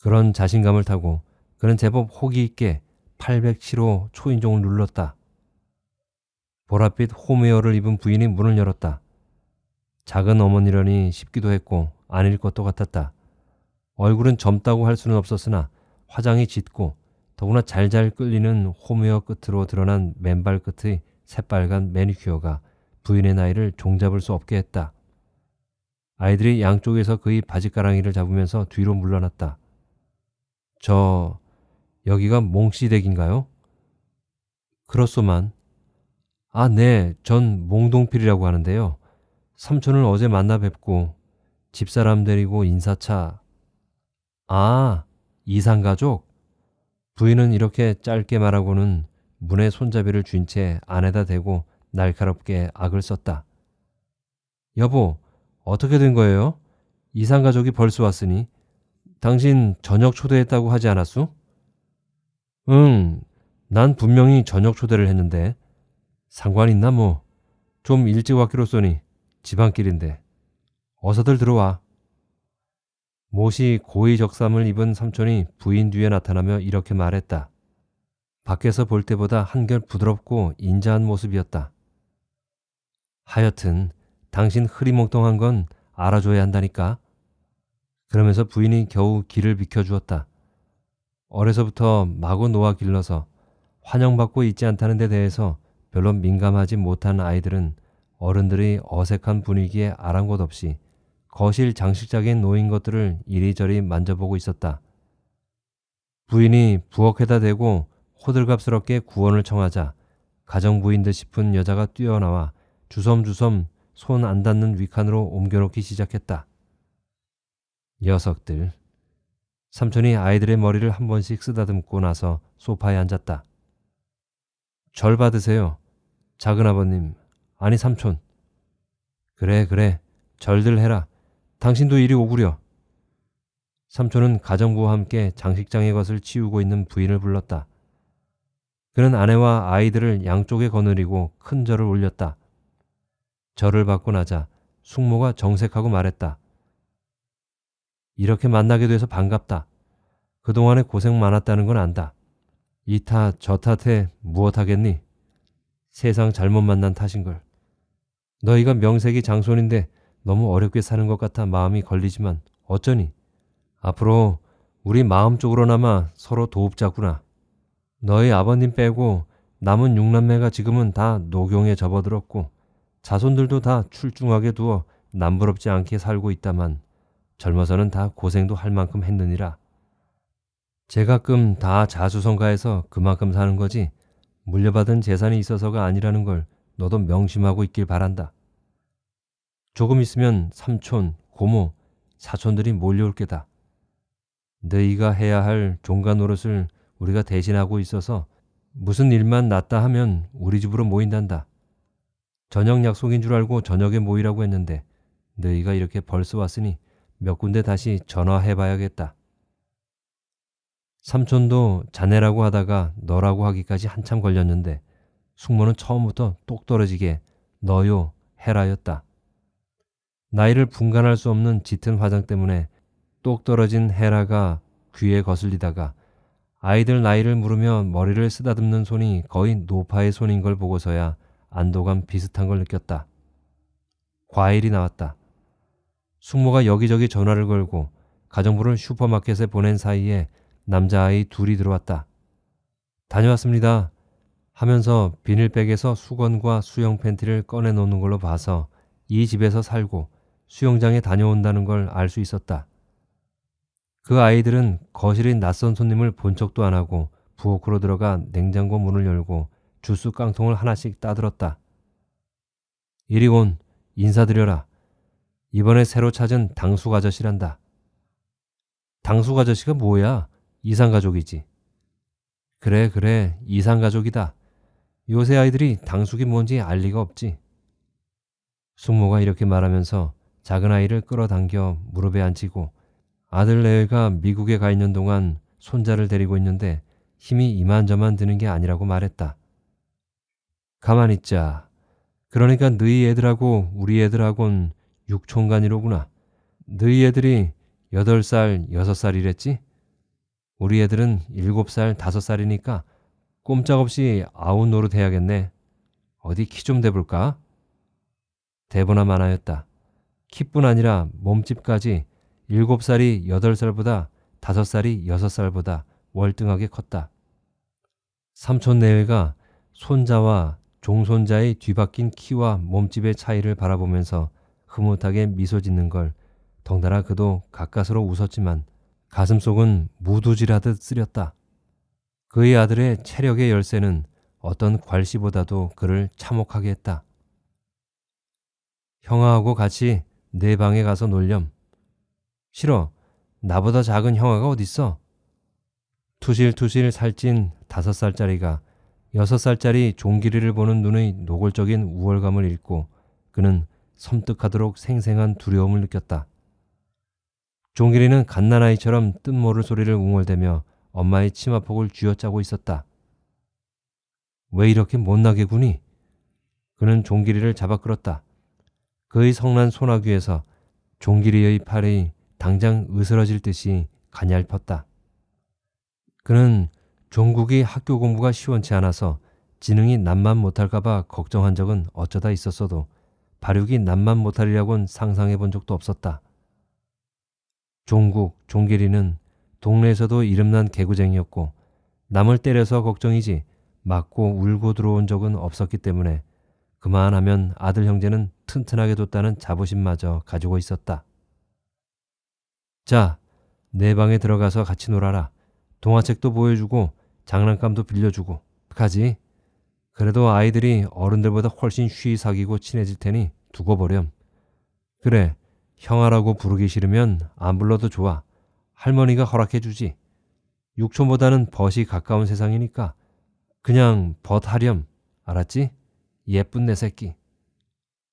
S1: 그런 자신감을 타고 그는 제법 호기 있게 807호 초인종을 눌렀다. 보랏빛 홈웨어를 입은 부인이 문을 열었다. 작은 어머니라니 싶기도 했고 아닐 것도 같았다. 얼굴은 젊다고 할 수는 없었으나 화장이 짙고 더구나 잘잘 끌리는 홈웨어 끝으로 드러난 맨발 끝의 새빨간 매니큐어가 부인의 나이를 종잡을 수 없게 했다. 아이들이 양쪽에서 그의 바지가랑이를 잡으면서 뒤로 물러났다. 여기가 몽씨 댁인가요? 그렇소만. 아, 네, 전 몽동필이라고 하는데요. 삼촌을 어제 만나 뵙고 집사람 데리고 인사차. 아, 이상가족? 부인은 이렇게 짧게 말하고는 문에 손잡이를 쥔 채 안에다 대고 날카롭게 악을 썼다. 여보, 어떻게 된 거예요? 이상가족이 벌써 왔으니. 당신 저녁 초대했다고 하지 않았소? 응, 난 분명히 저녁 초대를 했는데. 상관 있나 뭐. 좀 일찍 왔기로 쏘니 집안길인데. 어서들 들어와. 못이 고이 적삼을 입은 삼촌이 부인 뒤에 나타나며 이렇게 말했다. 밖에서 볼 때보다 한결 부드럽고 인자한 모습이었다. 하여튼 당신 흐리멍텅한 건 알아줘야 한다니까. 그러면서 부인이 겨우 길을 비켜주었다. 어려서부터 마구 놓아 길러서 환영받고 있지 않다는 데 대해서 별로 민감하지 못한 아이들은 어른들의 어색한 분위기에 아랑곳 없이 거실 장식장에 놓인 것들을 이리저리 만져보고 있었다. 부인이 부엌에다 대고 호들갑스럽게 구원을 청하자 가정부인 듯 싶은 여자가 뛰어나와 주섬주섬 손 안 닿는 위칸으로 옮겨놓기 시작했다. 녀석들. 삼촌이 아이들의 머리를 한 번씩 쓰다듬고 나서 소파에 앉았다. 절 받으세요. 작은아버님, 아니 삼촌. 그래, 절들 해라. 당신도 이리 오구려. 삼촌은 가정부와 함께 장식장의 것을 치우고 있는 부인을 불렀다. 그는 아내와 아이들을 양쪽에 거느리고 큰 절을 올렸다. 절을 받고 나자 숙모가 정색하고 말했다. 이렇게 만나게 돼서 반갑다. 그동안에 고생 많았다는 건 안다. 이 탓 저 탓에 무엇하겠니? 세상 잘못 만난 탓인걸. 너희가 명색이 장손인데 너무 어렵게 사는 것 같아 마음이 걸리지만 어쩌니? 앞으로 우리 마음 쪽으로나마 서로 도읍자꾸나. 너희 아버님 빼고 남은 6남매가 지금은 다 노경에 접어들었고 자손들도 다 출중하게 두어 남부럽지 않게 살고 있다만 젊어서는 다 고생도 할 만큼 했느니라. 제가끔 다 자수성가해서 그만큼 사는 거지 물려받은 재산이 있어서가 아니라는 걸 너도 명심하고 있길 바란다. 조금 있으면 삼촌, 고모, 사촌들이 몰려올 게다. 너희가 해야 할 종가 노릇을 우리가 대신하고 있어서 무슨 일만 났다 하면 우리 집으로 모인단다. 저녁 약속인 줄 알고 저녁에 모이라고 했는데 너희가 이렇게 벌써 왔으니 몇 군데 다시 전화해봐야겠다. 삼촌도 자네라고 하다가 너라고 하기까지 한참 걸렸는데 숙모는 처음부터 똑 떨어지게 너요 헤라였다. 나이를 분간할 수 없는 짙은 화장 때문에 똑 떨어진 헤라가 귀에 거슬리다가 아이들 나이를 물으며 머리를 쓰다듬는 손이 거의 노파의 손인 걸 보고서야 안도감 비슷한 걸 느꼈다. 과일이 나왔다. 숙모가 여기저기 전화를 걸고 가정부를 슈퍼마켓에 보낸 사이에 남자아이 둘이 들어왔다. 다녀왔습니다 하면서 비닐백에서 수건과 수영 팬티를 꺼내놓는 걸로 봐서 이 집에서 살고 수영장에 다녀온다는 걸 알 수 있었다. 그 아이들은 거실인 낯선 손님을 본 척도 안 하고 부엌으로 들어가 냉장고 문을 열고 주스 깡통을 하나씩 따들었다. 이리 온, 인사드려라. 이번에 새로 찾은 당숙 아저씨란다. 당숙 아저씨가 뭐야? 이상가족이지. 그래, 이상가족이다. 요새 아이들이 당숙이 뭔지 알 리가 없지. 숙모가 이렇게 말하면서 작은 아이를 끌어당겨 무릎에 앉히고 아들 내외가 미국에 가 있는 동안 손자를 데리고 있는데 힘이 이만저만 드는 게 아니라고 말했다. 가만히 있자. 그러니까 너희 애들하고 우리 애들하고는 육촌간이로구나. 너희 애들이 8살, 6살이랬지? 우리 애들은 7살, 5살이니까 꼼짝없이 아웃 노릇 해야겠네. 어디 키 좀 대볼까? 대보나 마나였다. 키뿐 아니라 몸집까지 7살이 8살보다 5살이 6살보다 월등하게 컸다. 삼촌 내외가 손자와 종손자의 뒤바뀐 키와 몸집의 차이를 바라보면서 흐뭇하게 미소 짓는 걸 덩달아 그도 가까스로 웃었지만 가슴속은 무두질하듯 쓰렸다. 그의 아들의 체력의 열쇠는 어떤 괄시보다도 그를 참혹하게 했다. 형아하고 같이 내 방에 가서 놀렴. 싫어. 나보다 작은 형아가 어딨어? 투실투실 살찐 5살짜리가 6살짜리 종길이를 보는 눈의 노골적인 우월감을 잃고 그는 섬뜩하도록 생생한 두려움을 느꼈다. 종길이는 갓난아이처럼 뜻모를 소리를 웅얼대며 엄마의 치마폭을 쥐어짜고 있었다. 왜 이렇게 못나게 구니? 그는 종길이를 잡아 끌었다. 그의 성난 소나귀에서 종길이의 팔이 당장 으스러질 듯이 가냘펐다. 그는 종국이 학교 공부가 시원치 않아서 지능이 남만 못할까봐 걱정한 적은 어쩌다 있었어도 발육이 남만 못하리라고는 상상해 본 적도 없었다. 종국, 종길이는 동네에서도 이름난 개구쟁이였고 남을 때려서 걱정이지 맞고 울고 들어온 적은 없었기 때문에 그만하면 아들 형제는 튼튼하게 뒀다는 자부심마저 가지고 있었다. 자, 내 방에 들어가서 같이 놀아라. 동화책도 보여주고 장난감도 빌려주고 가지. 그래도 아이들이 어른들보다 훨씬 쉬이 사귀고 친해질 테니 두고 보렴. 그래, 형아라고 부르기 싫으면 안 불러도 좋아. 할머니가 허락해주지. 육촌보다는 벗이 가까운 세상이니까 그냥 벗하렴. 알았지? 예쁜 내 새끼.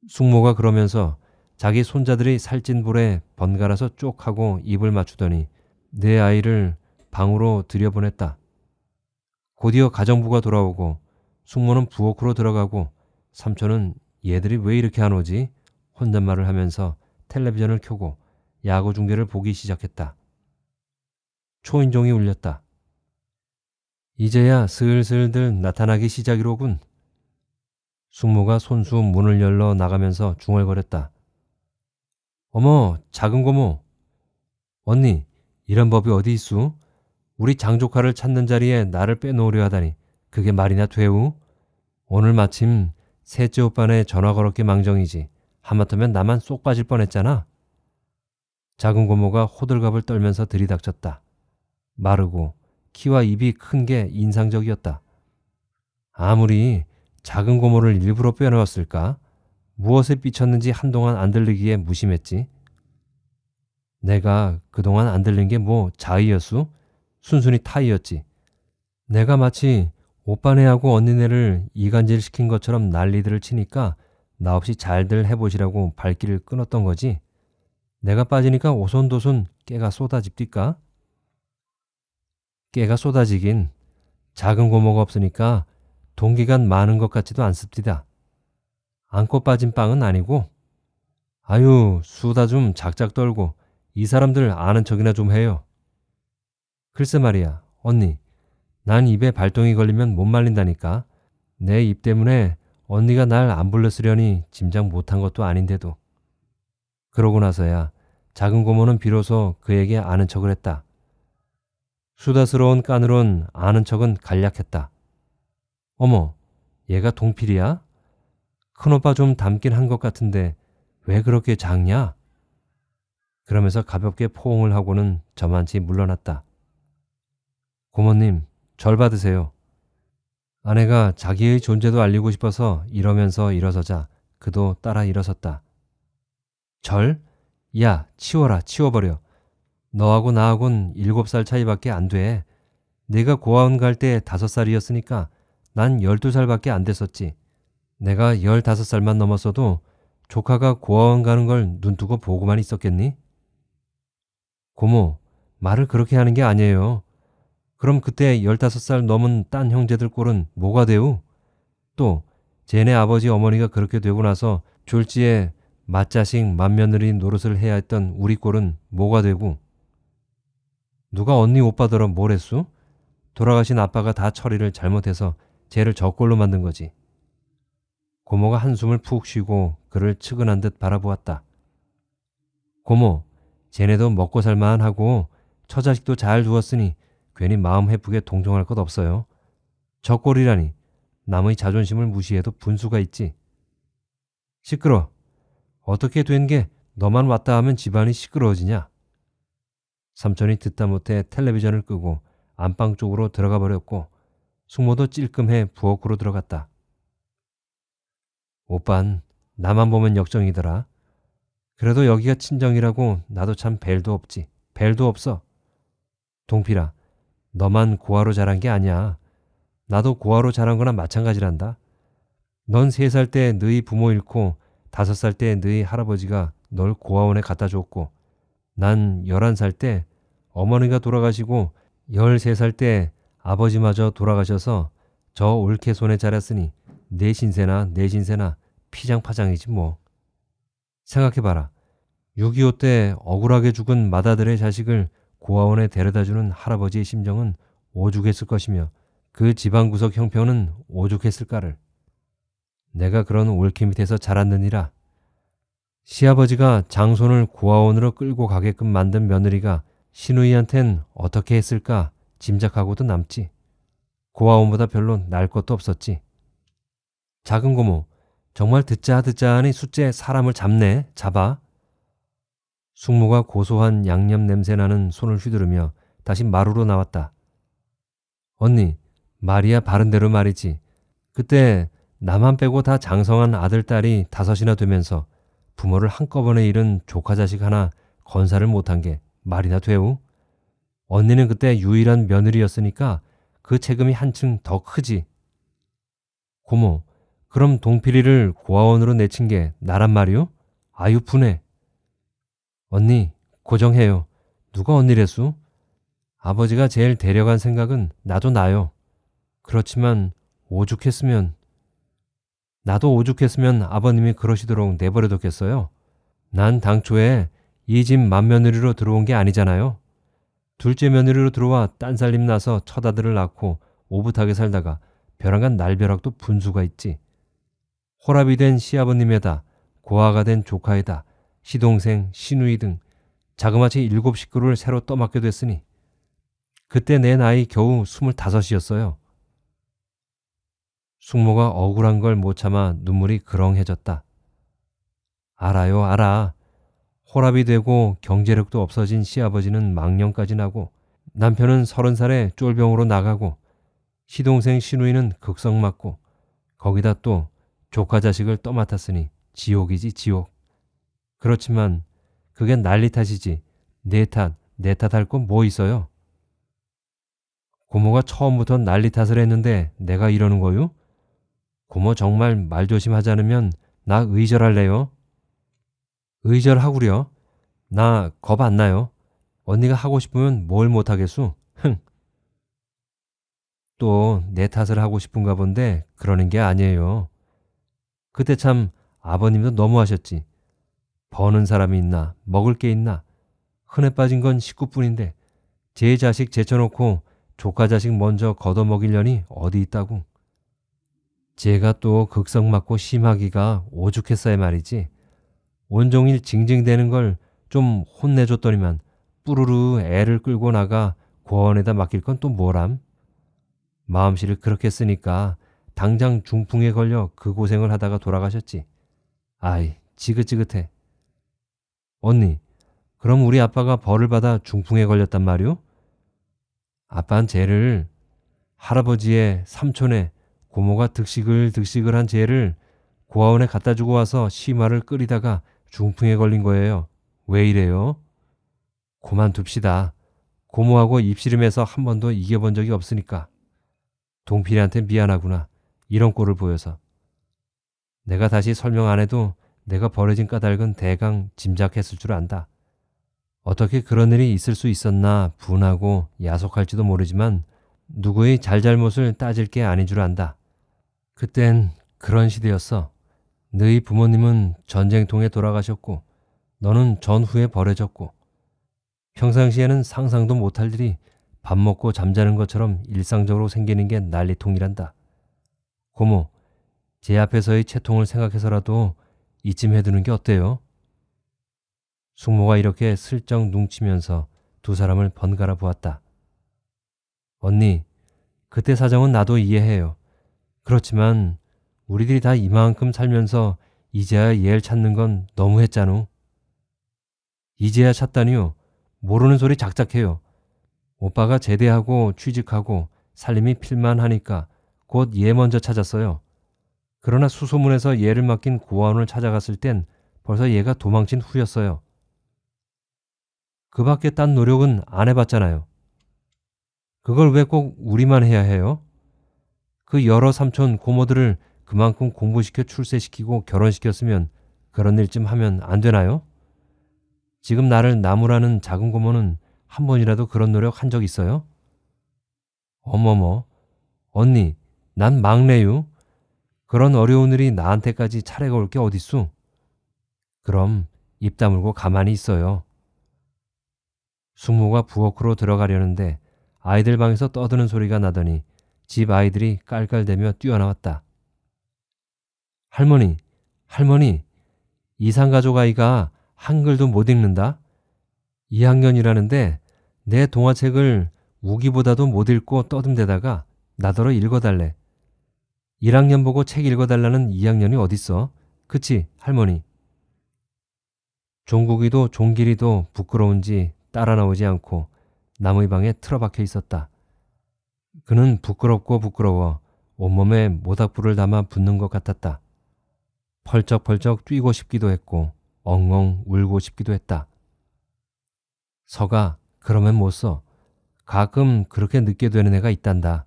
S1: 숙모가 그러면서 자기 손자들이 살찐 볼에 번갈아서 쪽 하고 입을 맞추더니 내 아이를 방으로 들여보냈다. 곧이어 가정부가 돌아오고 숙모는 부엌으로 들어가고 삼촌은 얘들이 왜 이렇게 안 오지? 혼잣말을 하면서 텔레비전을 켜고 야구 중계를 보기 시작했다. 초인종이 울렸다. 이제야 슬슬들 나타나기 시작이로군. 숙모가 손수 문을 열러 나가면서 중얼거렸다. 어머, 작은 고모. 언니, 이런 법이 어디 있수? 우리 장조카를 찾는 자리에 나를 빼놓으려 하다니 그게 말이나 되우? 오늘 마침 셋째 오빠네 전화 걸었기 망정이지. 하마터면 나만 쏙 빠질 뻔했잖아. 작은 고모가 호들갑을 떨면서 들이닥쳤다. 마르고 키와 입이 큰 게 인상적이었다. 아무리 작은 고모를 일부러 빼놓았을까? 무엇에 삐쳤는지 한동안 안 들리기에 무심했지. 내가 그동안 안 들린 게 뭐 자의였수? 순순히 타의였지. 내가 마치 오빠네하고 언니네를 이간질시킨 것처럼 난리들을 치니까 나 없이 잘들 해보시라고 발길을 끊었던 거지. 내가 빠지니까 오손도손 깨가 쏟아집디까? 깨가 쏟아지긴 작은 고모가 없으니까 동기간 많은 것 같지도 않습디다. 안고 빠진 빵은 아니고. 아유, 수다 좀 작작 떨고 이 사람들 아는 척이나 좀 해요. 글쎄 말이야, 언니. 난 입에 발동이 걸리면 못 말린다니까. 내 입 때문에 언니가 날 안 불렀으려니 짐작 못한 것도 아닌데도. 그러고 나서야 작은 고모는 비로소 그에게 아는 척을 했다. 수다스러운 깐으론 아는 척은 간략했다. 어머, 얘가 동필이야? 큰오빠 좀 닮긴 한 것 같은데 왜 그렇게 작냐? 그러면서 가볍게 포옹을 하고는 저만치 물러났다. 고모님, 절 받으세요. 아내가 자기의 존재도 알리고 싶어서 이러면서 일어서자 그도 따라 일어섰다. 절? 야, 치워라, 치워버려. 너하고 나하고는 7살 차이밖에 안 돼. 내가 고아원 갈 때 5살이었으니까 난 12살밖에 안 됐었지. 내가 15살만 넘었어도 조카가 고아원 가는 걸 눈뜨고 보고만 있었겠니? 고모, 말을 그렇게 하는 게 아니에요. 그럼 그때 15살 넘은 딴 형제들 꼴은 뭐가 되우? 또 쟤네 아버지 어머니가 그렇게 되고 나서 졸지에 맏자식 맏며느리 노릇을 해야 했던 우리 꼴은 뭐가 되고? 누가 언니 오빠더러 뭘 했수? 돌아가신 아빠가 다 처리를 잘못해서 쟤를 저 꼴로 만든 거지. 고모가 한숨을 푹 쉬고 그를 측은한 듯 바라보았다. 고모, 쟤네도 먹고 살만 하고 처자식도 잘 두었으니 괜히 마음 해프게 동정할 것 없어요. 저 꼴이라니 남의 자존심을 무시해도 분수가 있지. 시끄러. 어떻게 된 게 너만 왔다 하면 집안이 시끄러워지냐? 삼촌이 듣다 못해 텔레비전을 끄고 안방 쪽으로 들어가 버렸고 숙모도 찔끔해 부엌으로 들어갔다. 오빤 나만 보면 역정이더라. 그래도 여기가 친정이라고 나도 참 벨도 없지. 벨도 없어. 동필아, 너만 고아로 자란 게 아니야. 나도 고아로 자란 거나 마찬가지란다. 넌 3살 때 너희 부모 잃고 5살 때 너희 할아버지가 널 고아원에 갖다 줬고 난 11살 때 어머니가 돌아가시고 13살 때 아버지마저 돌아가셔서 저 올케 손에 자랐으니 내 신세나 피장파장이지 뭐. 생각해봐라. 6.25 때 억울하게 죽은 맏아들의 자식을 고아원에 데려다주는 할아버지의 심정은 오죽했을 것이며 그 집안구석 형편은 오죽했을까를. 내가 그런 올케 밑에서 자랐느니라. 시아버지가 장손을 고아원으로 끌고 가게끔 만든 며느리가 시누이한텐 어떻게 했을까 짐작하고도 남지. 고아원보다 별로 날 것도 없었지. 작은 고모, 정말 듣자 하니 숫째 사람을 잡아. 숙모가 고소한 양념 냄새나는 손을 휘두르며 다시 마루로 나왔다. 언니, 말이야 바른 대로 말이지. 그때 나만 빼고 다 장성한 아들, 딸이 5이나 되면서 부모를 한꺼번에 잃은 조카 자식 하나 건사를 못한 게 말이나 되우? 언니는 그때 유일한 며느리였으니까 그 책임이 한층 더 크지. 고모, 그럼 동필이를 고아원으로 내친 게 나란 말이오? 아유 분해. 언니, 고정해요. 누가 언니랬수? 아버지가 제일 데려간 생각은 나도 나요. 그렇지만 오죽했으면 나도 오죽했으면 아버님이 그러시도록 내버려뒀겠어요. 난 당초에 이 집 맏며느리로 들어온 게 아니잖아요. 둘째 며느리로 들어와 딴살림 나서 처다들을 낳고 오붓하게 살다가 벼랑간 날벼락도 분수가 있지. 호랍이 된 시아버님에다 고아가 된 조카에다 시동생, 시누이 등 자그마치 7 식구를 새로 떠맡게 됐으니 그때 내 나이 겨우 25이었어요. 숙모가 억울한 걸 못 참아 눈물이 그렁해졌다. 알아요, 알아. 호랍이 되고 경제력도 없어진 시아버지는 망령까지 나고 남편은 30살에 쫄병으로 나가고 시동생 시누이는 극성 맞고 거기다 또 조카 자식을 떠맡았으니 지옥이지 지옥. 그렇지만 그게 난리 탓이지 내 탓 할 건 뭐 있어요? 고모가 처음부터 난리 탓을 했는데 내가 이러는 거요? 고모 정말 말조심하지 않으면 나 의절할래요. 의절하구려. 나 겁 안 나요. 언니가 하고 싶으면 뭘 못하겠수? 흥. 또 내 탓을 하고 싶은가 본데 그러는 게 아니에요. 그때 참 아버님도 너무하셨지. 버는 사람이 있나 먹을 게 있나. 흔해 빠진 건 식구뿐인데 제 자식 제쳐놓고 조카 자식 먼저 걷어먹이려니 어디 있다고. 제가 또 극성 맞고 심하기가 오죽했어야 말이지. 온종일 징징대는 걸 좀 혼내줬더니만 뿌르르 애를 끌고 나가 고아원에다 맡길 건 또 뭐람? 마음씨를 그렇게 쓰니까 당장 중풍에 걸려 그 고생을 하다가 돌아가셨지. 아이, 지긋지긋해. 언니, 그럼 우리 아빠가 벌을 받아 중풍에 걸렸단 말이오? 아빠는 쟤를 할아버지의 삼촌의 고모가 득식을 쟤를 고아원에 갖다 주고 와서 심화를 끓이다가 중풍에 걸린 거예요. 왜 이래요? 그만둡시다. 고모하고 입씨름해서 한 번도 이겨본 적이 없으니까. 동필이한테 미안하구나. 이런 꼴을 보여서. 내가 다시 설명 안 해도 내가 벌어진 까닭은 대강 짐작했을 줄 안다. 어떻게 그런 일이 있을 수 있었나 분하고 야속할지도 모르지만 누구의 잘잘못을 따질 게 아닌 줄 안다. 그땐 그런 시대였어. 너희 부모님은 전쟁통에 돌아가셨고 너는 전후에 버려졌고 평상시에는 상상도 못할 일이 밥 먹고 잠자는 것처럼 일상적으로 생기는 게 난리통이란다. 고모, 제 앞에서의 채통을 생각해서라도 이쯤 해두는 게 어때요? 숙모가 이렇게 슬쩍 눈치면서 두 사람을 번갈아 보았다. 언니, 그때 사정은 나도 이해해요. 그렇지만 우리들이 다 이만큼 살면서 이제야 얘를 찾는 건 너무했잖우. 이제야 찾다니요. 모르는 소리 작작해요. 오빠가 제대하고 취직하고 살림이 필만하니까 곧 얘 먼저 찾았어요. 그러나 수소문에서 얘를 맡긴 고아원을 찾아갔을 땐 벌써 얘가 도망친 후였어요. 그 밖에 딴 노력은 안 해봤잖아요. 그걸 왜 꼭 우리만 해야 해요? 그 여러 삼촌 고모들을 그만큼 공부시켜 출세시키고 결혼시켰으면 그런 일쯤 하면 안 되나요? 지금 나를 나무라는 작은 고모는 한 번이라도 그런 노력 한 적 있어요? 어머머, 언니, 난 막내유. 그런 어려운 일이 나한테까지 차례가 올 게 어딨소? 그럼 입 다물고 가만히 있어요. 숙모가 부엌으로 들어가려는데 아이들 방에서 떠드는 소리가 나더니 집 아이들이 깔깔대며 뛰어나왔다. 할머니, 할머니, 이상가족 아이가 한글도 못 읽는다? 2학년이라는데 내 동화책을 우기보다도 못 읽고 떠듬대다가 나더러 읽어달래. 1학년 보고 책 읽어달라는 2학년이 어딨어? 그치, 할머니? 종국이도 종길이도 부끄러운지 따라 나오지 않고 남의 방에 틀어박혀 있었다. 그는 부끄럽고 부끄러워 온몸에 모닥불을 담아 붓는 것 같았다. 펄쩍펄쩍 뛰고 싶기도 했고 엉엉 울고 싶기도 했다. 서가 그러면 못 써. 가끔 그렇게 늦게 되는 애가 있단다.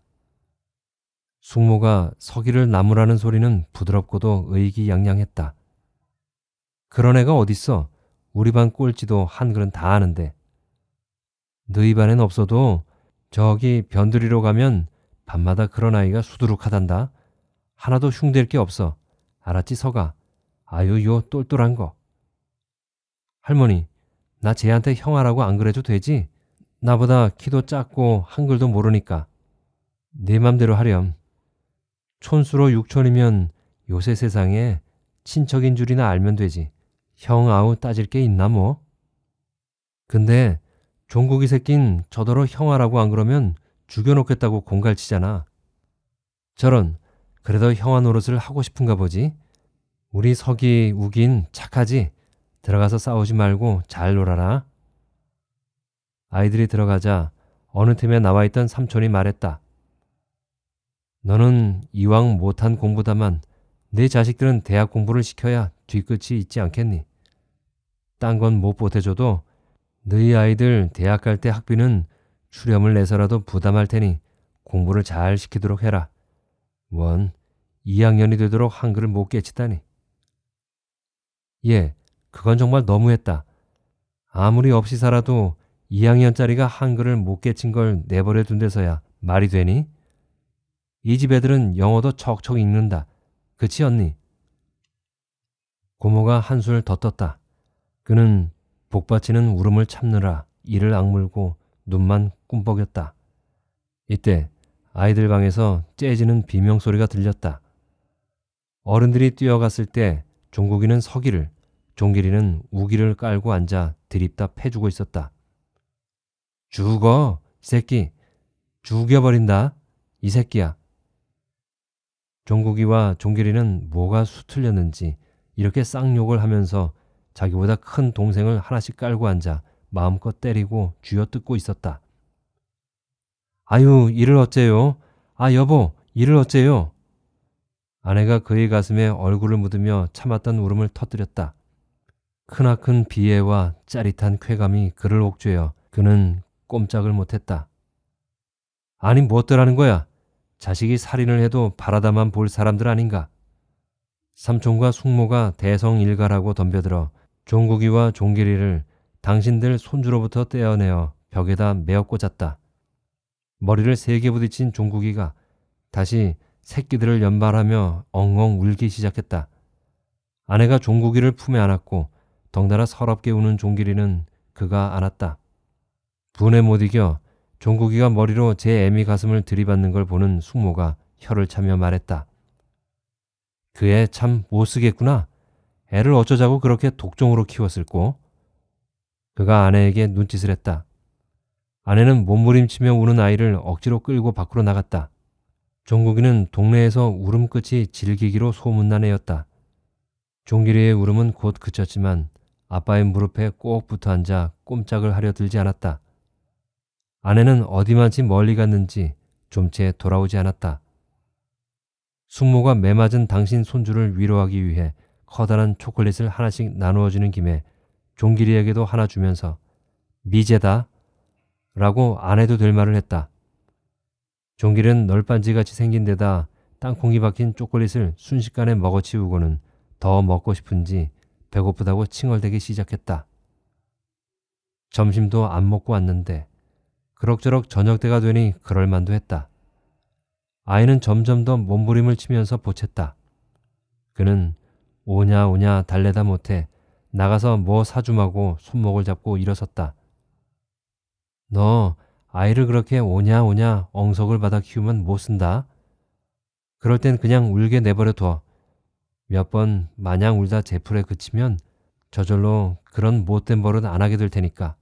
S1: 숙모가 서기를 나무라는 소리는 부드럽고도 의기양양했다. 그런 애가 어딨어. 우리 반 꼴찌도 한글은 다 아는데. 너희 반엔 없어도 저기 변두리로 가면 밤마다 그런 아이가 수두룩하단다. 하나도 흉댈 게 없어. 알았지, 서가? 아유, 요 똘똘한 거. 할머니, 나 쟤한테 형아라고 안 그래도 되지? 나보다 키도 작고 한글도 모르니까. 네 맘대로 하렴. 촌수로 육촌이면 요새 세상에 친척인 줄이나 알면 되지. 형 아우 따질 게 있나 뭐. 근데 종국이 새낀 저더러 형아라고 안 그러면 죽여놓겠다고 공갈치잖아. 저런, 그래도 형아 노릇을 하고 싶은가 보지. 우리 석이 우긴 착하지. 들어가서 싸우지 말고 잘 놀아라. 아이들이 들어가자 어느 틈에 나와있던 삼촌이 말했다. 너는 이왕 못한 공부다만 내 자식들은 대학 공부를 시켜야 뒤끝이 있지 않겠니? 딴 건 못 보태줘도 너희 아이들 대학 갈 때 학비는 수렴을 내서라도 부담할 테니 공부를 잘 시키도록 해라. 원, 2학년이 되도록 한글을 못 깨치다니. 예, 그건 정말 너무했다. 아무리 없이 살아도 2학년짜리가 한글을 못 깨친 걸 내버려 둔 데서야 말이 되니? 이 집 애들은 영어도 척척 읽는다. 그치 언니? 고모가 한술 더 떴다. 그는 복받치는 울음을 참느라 이를 악물고 눈만 꿈뻑였다. 이때 아이들 방에서 째지는 비명소리가 들렸다. 어른들이 뛰어갔을 때 종국이는 서기를, 종길이는 우기를 깔고 앉아 드립다 패주고 있었다. 죽어, 이 새끼. 죽여버린다, 이 새끼야. 종국이와 종길이는 뭐가 수틀렸는지 이렇게 쌍욕을 하면서 자기보다 큰 동생을 하나씩 깔고 앉아 마음껏 때리고 쥐어뜯고 있었다. 아유, 이를 어째요? 아, 여보, 이를 어째요? 아내가 그의 가슴에 얼굴을 묻으며 참았던 울음을 터뜨렸다. 크나큰 비애와 짜릿한 쾌감이 그를 옥죄어 그는 꼼짝을 못했다. 아니, 무엇더라는 거야? 자식이 살인을 해도 바라다만 볼 사람들 아닌가? 삼촌과 숙모가 대성일가라고 덤벼들어 종국이와 종길이를 당신들 손주로부터 떼어내어 벽에다 메어 꽂았다. 머리를 세게 부딪힌 종국이가 다시 새끼들을 연발하며 엉엉 울기 시작했다. 아내가 종국이를 품에 안았고 덩달아 서럽게 우는 종길이는 그가 안았다. 분에 못 이겨 종국이가 머리로 제 애미 가슴을 들이받는 걸 보는 숙모가 혀를 차며 말했다. 그 애 참 못쓰겠구나. 애를 어쩌자고 그렇게 독종으로 키웠을꼬? 그가 아내에게 눈짓을 했다. 아내는 몸부림치며 우는 아이를 억지로 끌고 밖으로 나갔다. 종국이는 동네에서 울음 끝이 질기기로 소문난 애였다. 종길이의 울음은 곧 그쳤지만 아빠의 무릎에 꼭 붙어 앉아 꼼짝을 하려 들지 않았다. 아내는 어디만치 멀리 갔는지 좀채 돌아오지 않았다. 숙모가 매맞은 당신 손주를 위로하기 위해 커다란 초콜릿을 하나씩 나누어주는 김에 종길이에게도 하나 주면서 미제다 라고 안 해도 될 말을 했다. 종길이는 널빤지같이 생긴 데다 땅콩이 박힌 초콜릿을 순식간에 먹어치우고는 더 먹고 싶은지 배고프다고 칭얼대기 시작했다. 점심도 안 먹고 왔는데 그럭저럭 저녁때가 되니 그럴만도 했다. 아이는 점점 더 몸부림을 치면서 보챘다. 그는 오냐 오냐 달래다 못해 나가서 뭐 사주마고 손목을 잡고 일어섰다. 너 아이를 그렇게 오냐 오냐 엉석을 받아 키우면 못 쓴다. 그럴 땐 그냥 울게 내버려 둬. 몇 번 마냥 울다 제풀에 그치면 저절로 그런 못된 버릇 안 하게 될 테니까.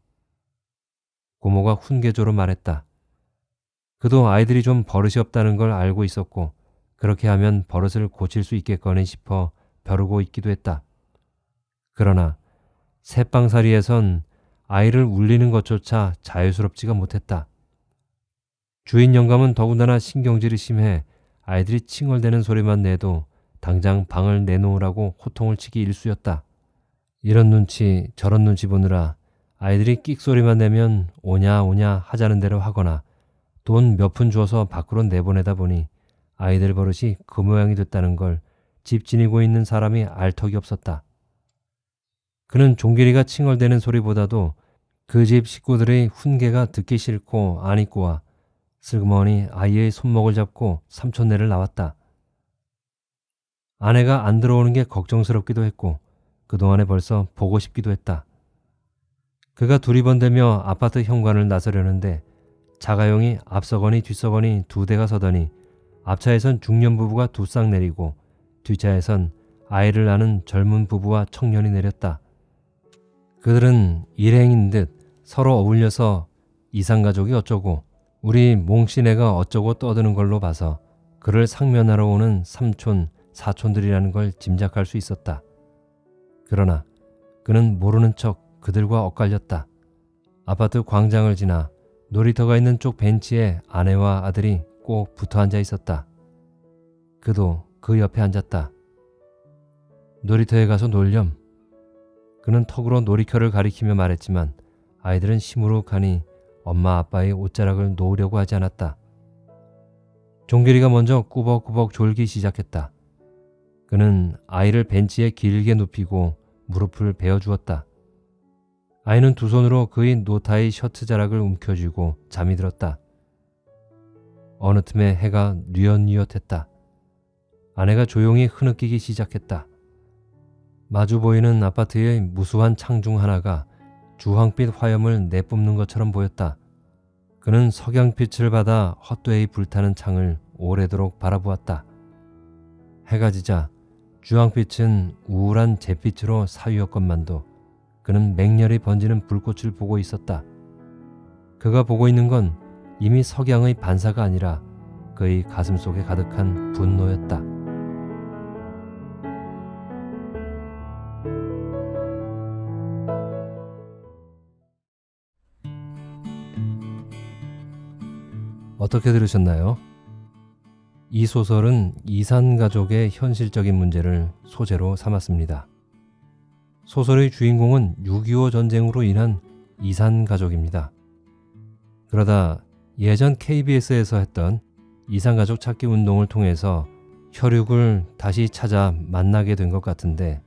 S1: 고모가 훈계조로 말했다. 그도 아이들이 좀 버릇이 없다는 걸 알고 있었고 그렇게 하면 버릇을 고칠 수 있겠거니 싶어 벼르고 있기도 했다. 그러나 새빵살이에선 아이를 울리는 것조차 자유스럽지가 못했다. 주인 영감은 더군다나 신경질이 심해 아이들이 칭얼대는 소리만 내도 당장 방을 내놓으라고 호통을 치기 일쑤였다. 이런 눈치 저런 눈치 보느라 아이들이 끽소리만 내면 오냐 오냐 하자는 대로 하거나 돈 몇 푼 줘서 밖으로 내보내다 보니 아이들 버릇이 그 모양이 됐다는 걸 집 지니고 있는 사람이 알 턱이 없었다. 그는 종길이가 칭얼대는 소리보다도 그 집 식구들의 훈계가 듣기 싫고 안 입고 와 슬그머니 아이의 손목을 잡고 삼촌네를 나왔다. 아내가 안 들어오는 게 걱정스럽기도 했고 그동안에 벌써 보고 싶기도 했다. 그가 두리번대며 아파트 현관을 나서려는데 자가용이 앞서거니 뒤서거니 두 대가 서더니 앞차에선 중년 부부가 두 쌍 내리고 뒷차에선 아이를 낳은 젊은 부부와 청년이 내렸다. 그들은 일행인 듯 서로 어울려서 이상가족이 어쩌고 우리 몽씨네가 어쩌고 떠드는 걸로 봐서 그를 상면하러 오는 삼촌, 사촌들이라는 걸 짐작할 수 있었다. 그러나 그는 모르는 척 그들과 엇갈렸다. 아파트 광장을 지나 놀이터가 있는 쪽 벤치에 아내와 아들이 꼭 붙어 앉아 있었다. 그도 그 옆에 앉았다. 놀이터에 가서 놀렴. 그는 턱으로 놀이터를 가리키며 말했지만 아이들은 시무룩하니 엄마 아빠의 옷자락을 놓으려고 하지 않았다. 종길이가 먼저 꾸벅꾸벅 졸기 시작했다. 그는 아이를 벤치에 길게 눕히고 무릎을 베어주었다. 아이는 두 손으로 그의 노타의 셔츠 자락을 움켜쥐고 잠이 들었다. 어느 틈에 해가 뉘엿뉘엿했다. 아내가 조용히 흐느끼기 시작했다. 마주 보이는 아파트의 무수한 창 중 하나가 주황빛 화염을 내뿜는 것처럼 보였다. 그는 석양빛을 받아 헛되이 불타는 창을 오래도록 바라보았다. 해가 지자 주황빛은 우울한 잿빛으로 사유였건만도 그는 맹렬히 번지는 불꽃을 보고 있었다. 그가 보고 있는 건 이미 석양의 반사가 아니라 그의 가슴 속에 가득한 분노였다. 어떻게 들으셨나요? 이 소설은 이산가족의 현실적인 문제를 소재로 삼았습니다. 소설의 주인공은 6.25 전쟁으로 인한 이산가족입니다. 그러다 예전 KBS에서 했던 이산가족 찾기 운동을 통해서 혈육을 다시 찾아 만나게 된 것 같은데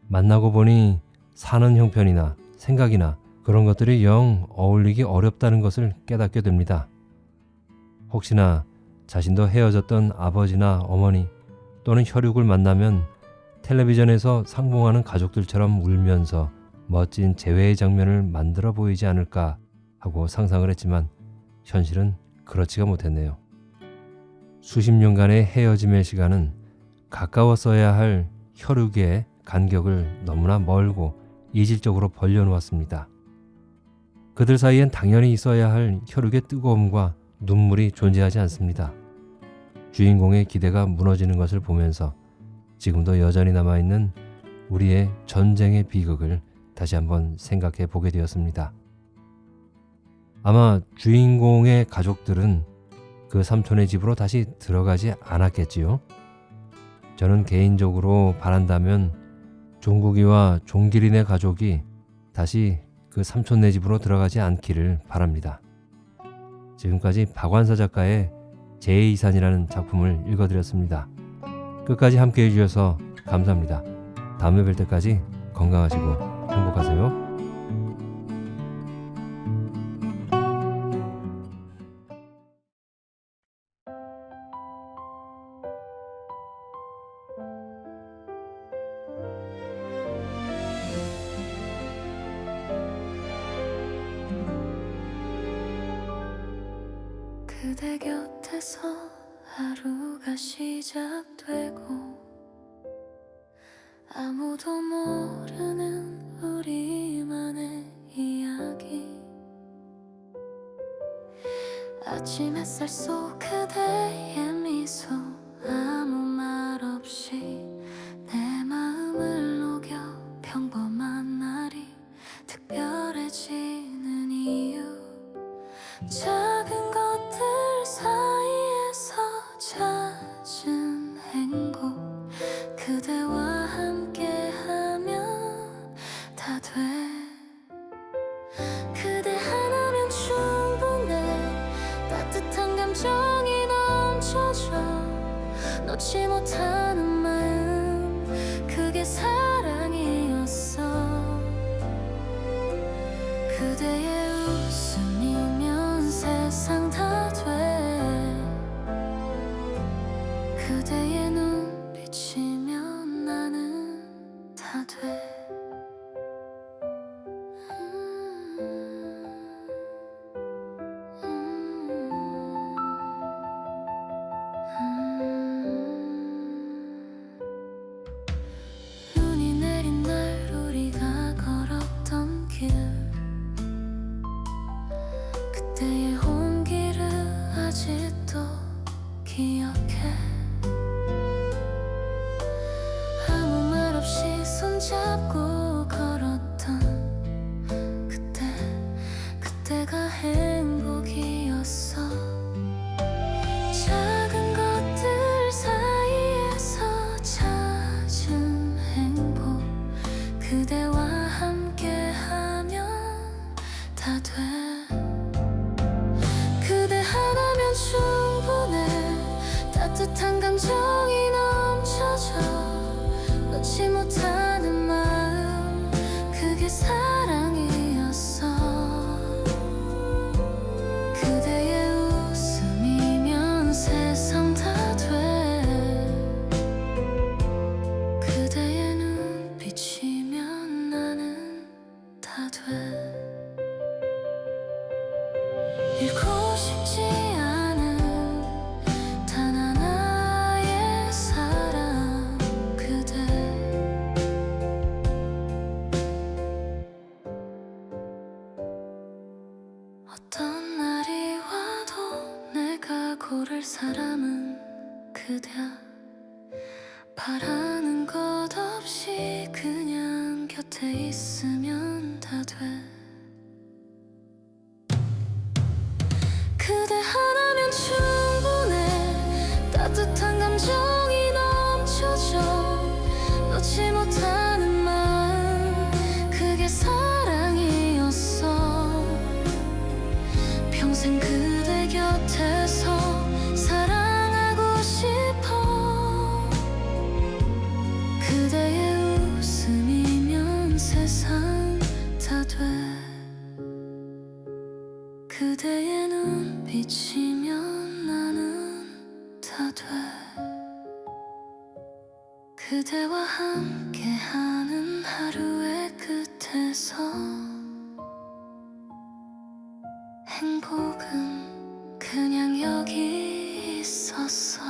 S1: 만나고 보니 사는 형편이나 생각이나 그런 것들이 영 어울리기 어렵다는 것을 깨닫게 됩니다. 혹시나 자신도 헤어졌던 아버지나 어머니 또는 혈육을 만나면 텔레비전에서 상봉하는 가족들처럼 울면서 멋진 재회의 장면을 만들어 보이지 않을까 하고 상상을 했지만 현실은 그렇지가 못했네요. 수십 년간의 헤어짐의 시간은 가까웠어야 할 혈육의 간격을 너무나 멀고 이질적으로 벌려놓았습니다. 그들 사이엔 당연히 있어야 할 혈육의 뜨거움과 눈물이 존재하지 않습니다. 주인공의 기대가 무너지는 것을 보면서 지금도 여전히 남아있는 우리의 전쟁의 비극을 다시 한번 생각해 보게 되었습니다. 아마 주인공의 가족들은 그 삼촌의 집으로 다시 들어가지 않았겠지요. 저는 개인적으로 바란다면 종국이와 종길이네 가족이 다시 그 삼촌네 집으로 들어가지 않기를 바랍니다. 지금까지 박완서 작가의 제2산이라는 작품을 읽어드렸습니다. 끝까지 함께해 주셔서 감사합니다. 다음에 뵐 때까지 건강하시고 행복하세요.
S2: 그대 곁에서 하루가 시작되고 아무도 모르는 우리만의 이야기 아침 햇살 속 그대의 미소 아무 말 없이 내 마음을 녹여 평범한 날이 특별해지는 이유 작은 것들 사이에서 찾은 행복 그대와 함께하면 다 돼 그대 하나면 충분해 따뜻한 감정이 넘쳐져 놓지 못하는 마음 그게 사랑이었어 그대 그대의 눈빛이면 나는 다 돼. 눈이 내린 날 우리가 걸었던 길, 그때의 온기를 아직도 기억해. 아무 말 없이 손잡고 걸었던 그때가 행복이었어. 작은 것들 사이에서 찾은 행복, 그대와 함께하면 다 돼. 그대 하나면 충분해. 따뜻한 감정이 넘쳐져. 놓지 못하는 마음, 그게 사랑이었어. 그대의 웃음이면 세상 다 돼. 그대의 눈빛이면 나는 다 돼. 잃고 싶지 않은 단 하나의 사랑, 그대. 어떤 날이 와도 내가 고를 사람은 그대야. 바라는 것 없이 그냥 곁에 있으면 다 돼. 그대 하나면 충분해. 따뜻한 감정이 넘쳐져. 놓지 못하는 마음, 그게 사랑이었어. 평생 그대 곁에서 사랑하고 싶어. 그대의 웃음이면 세상 다 돼. 그대의 눈빛이면 나는 다 돼. 그대와 함께하는 하루의 끝에서 행복은 그냥 여기 있었어.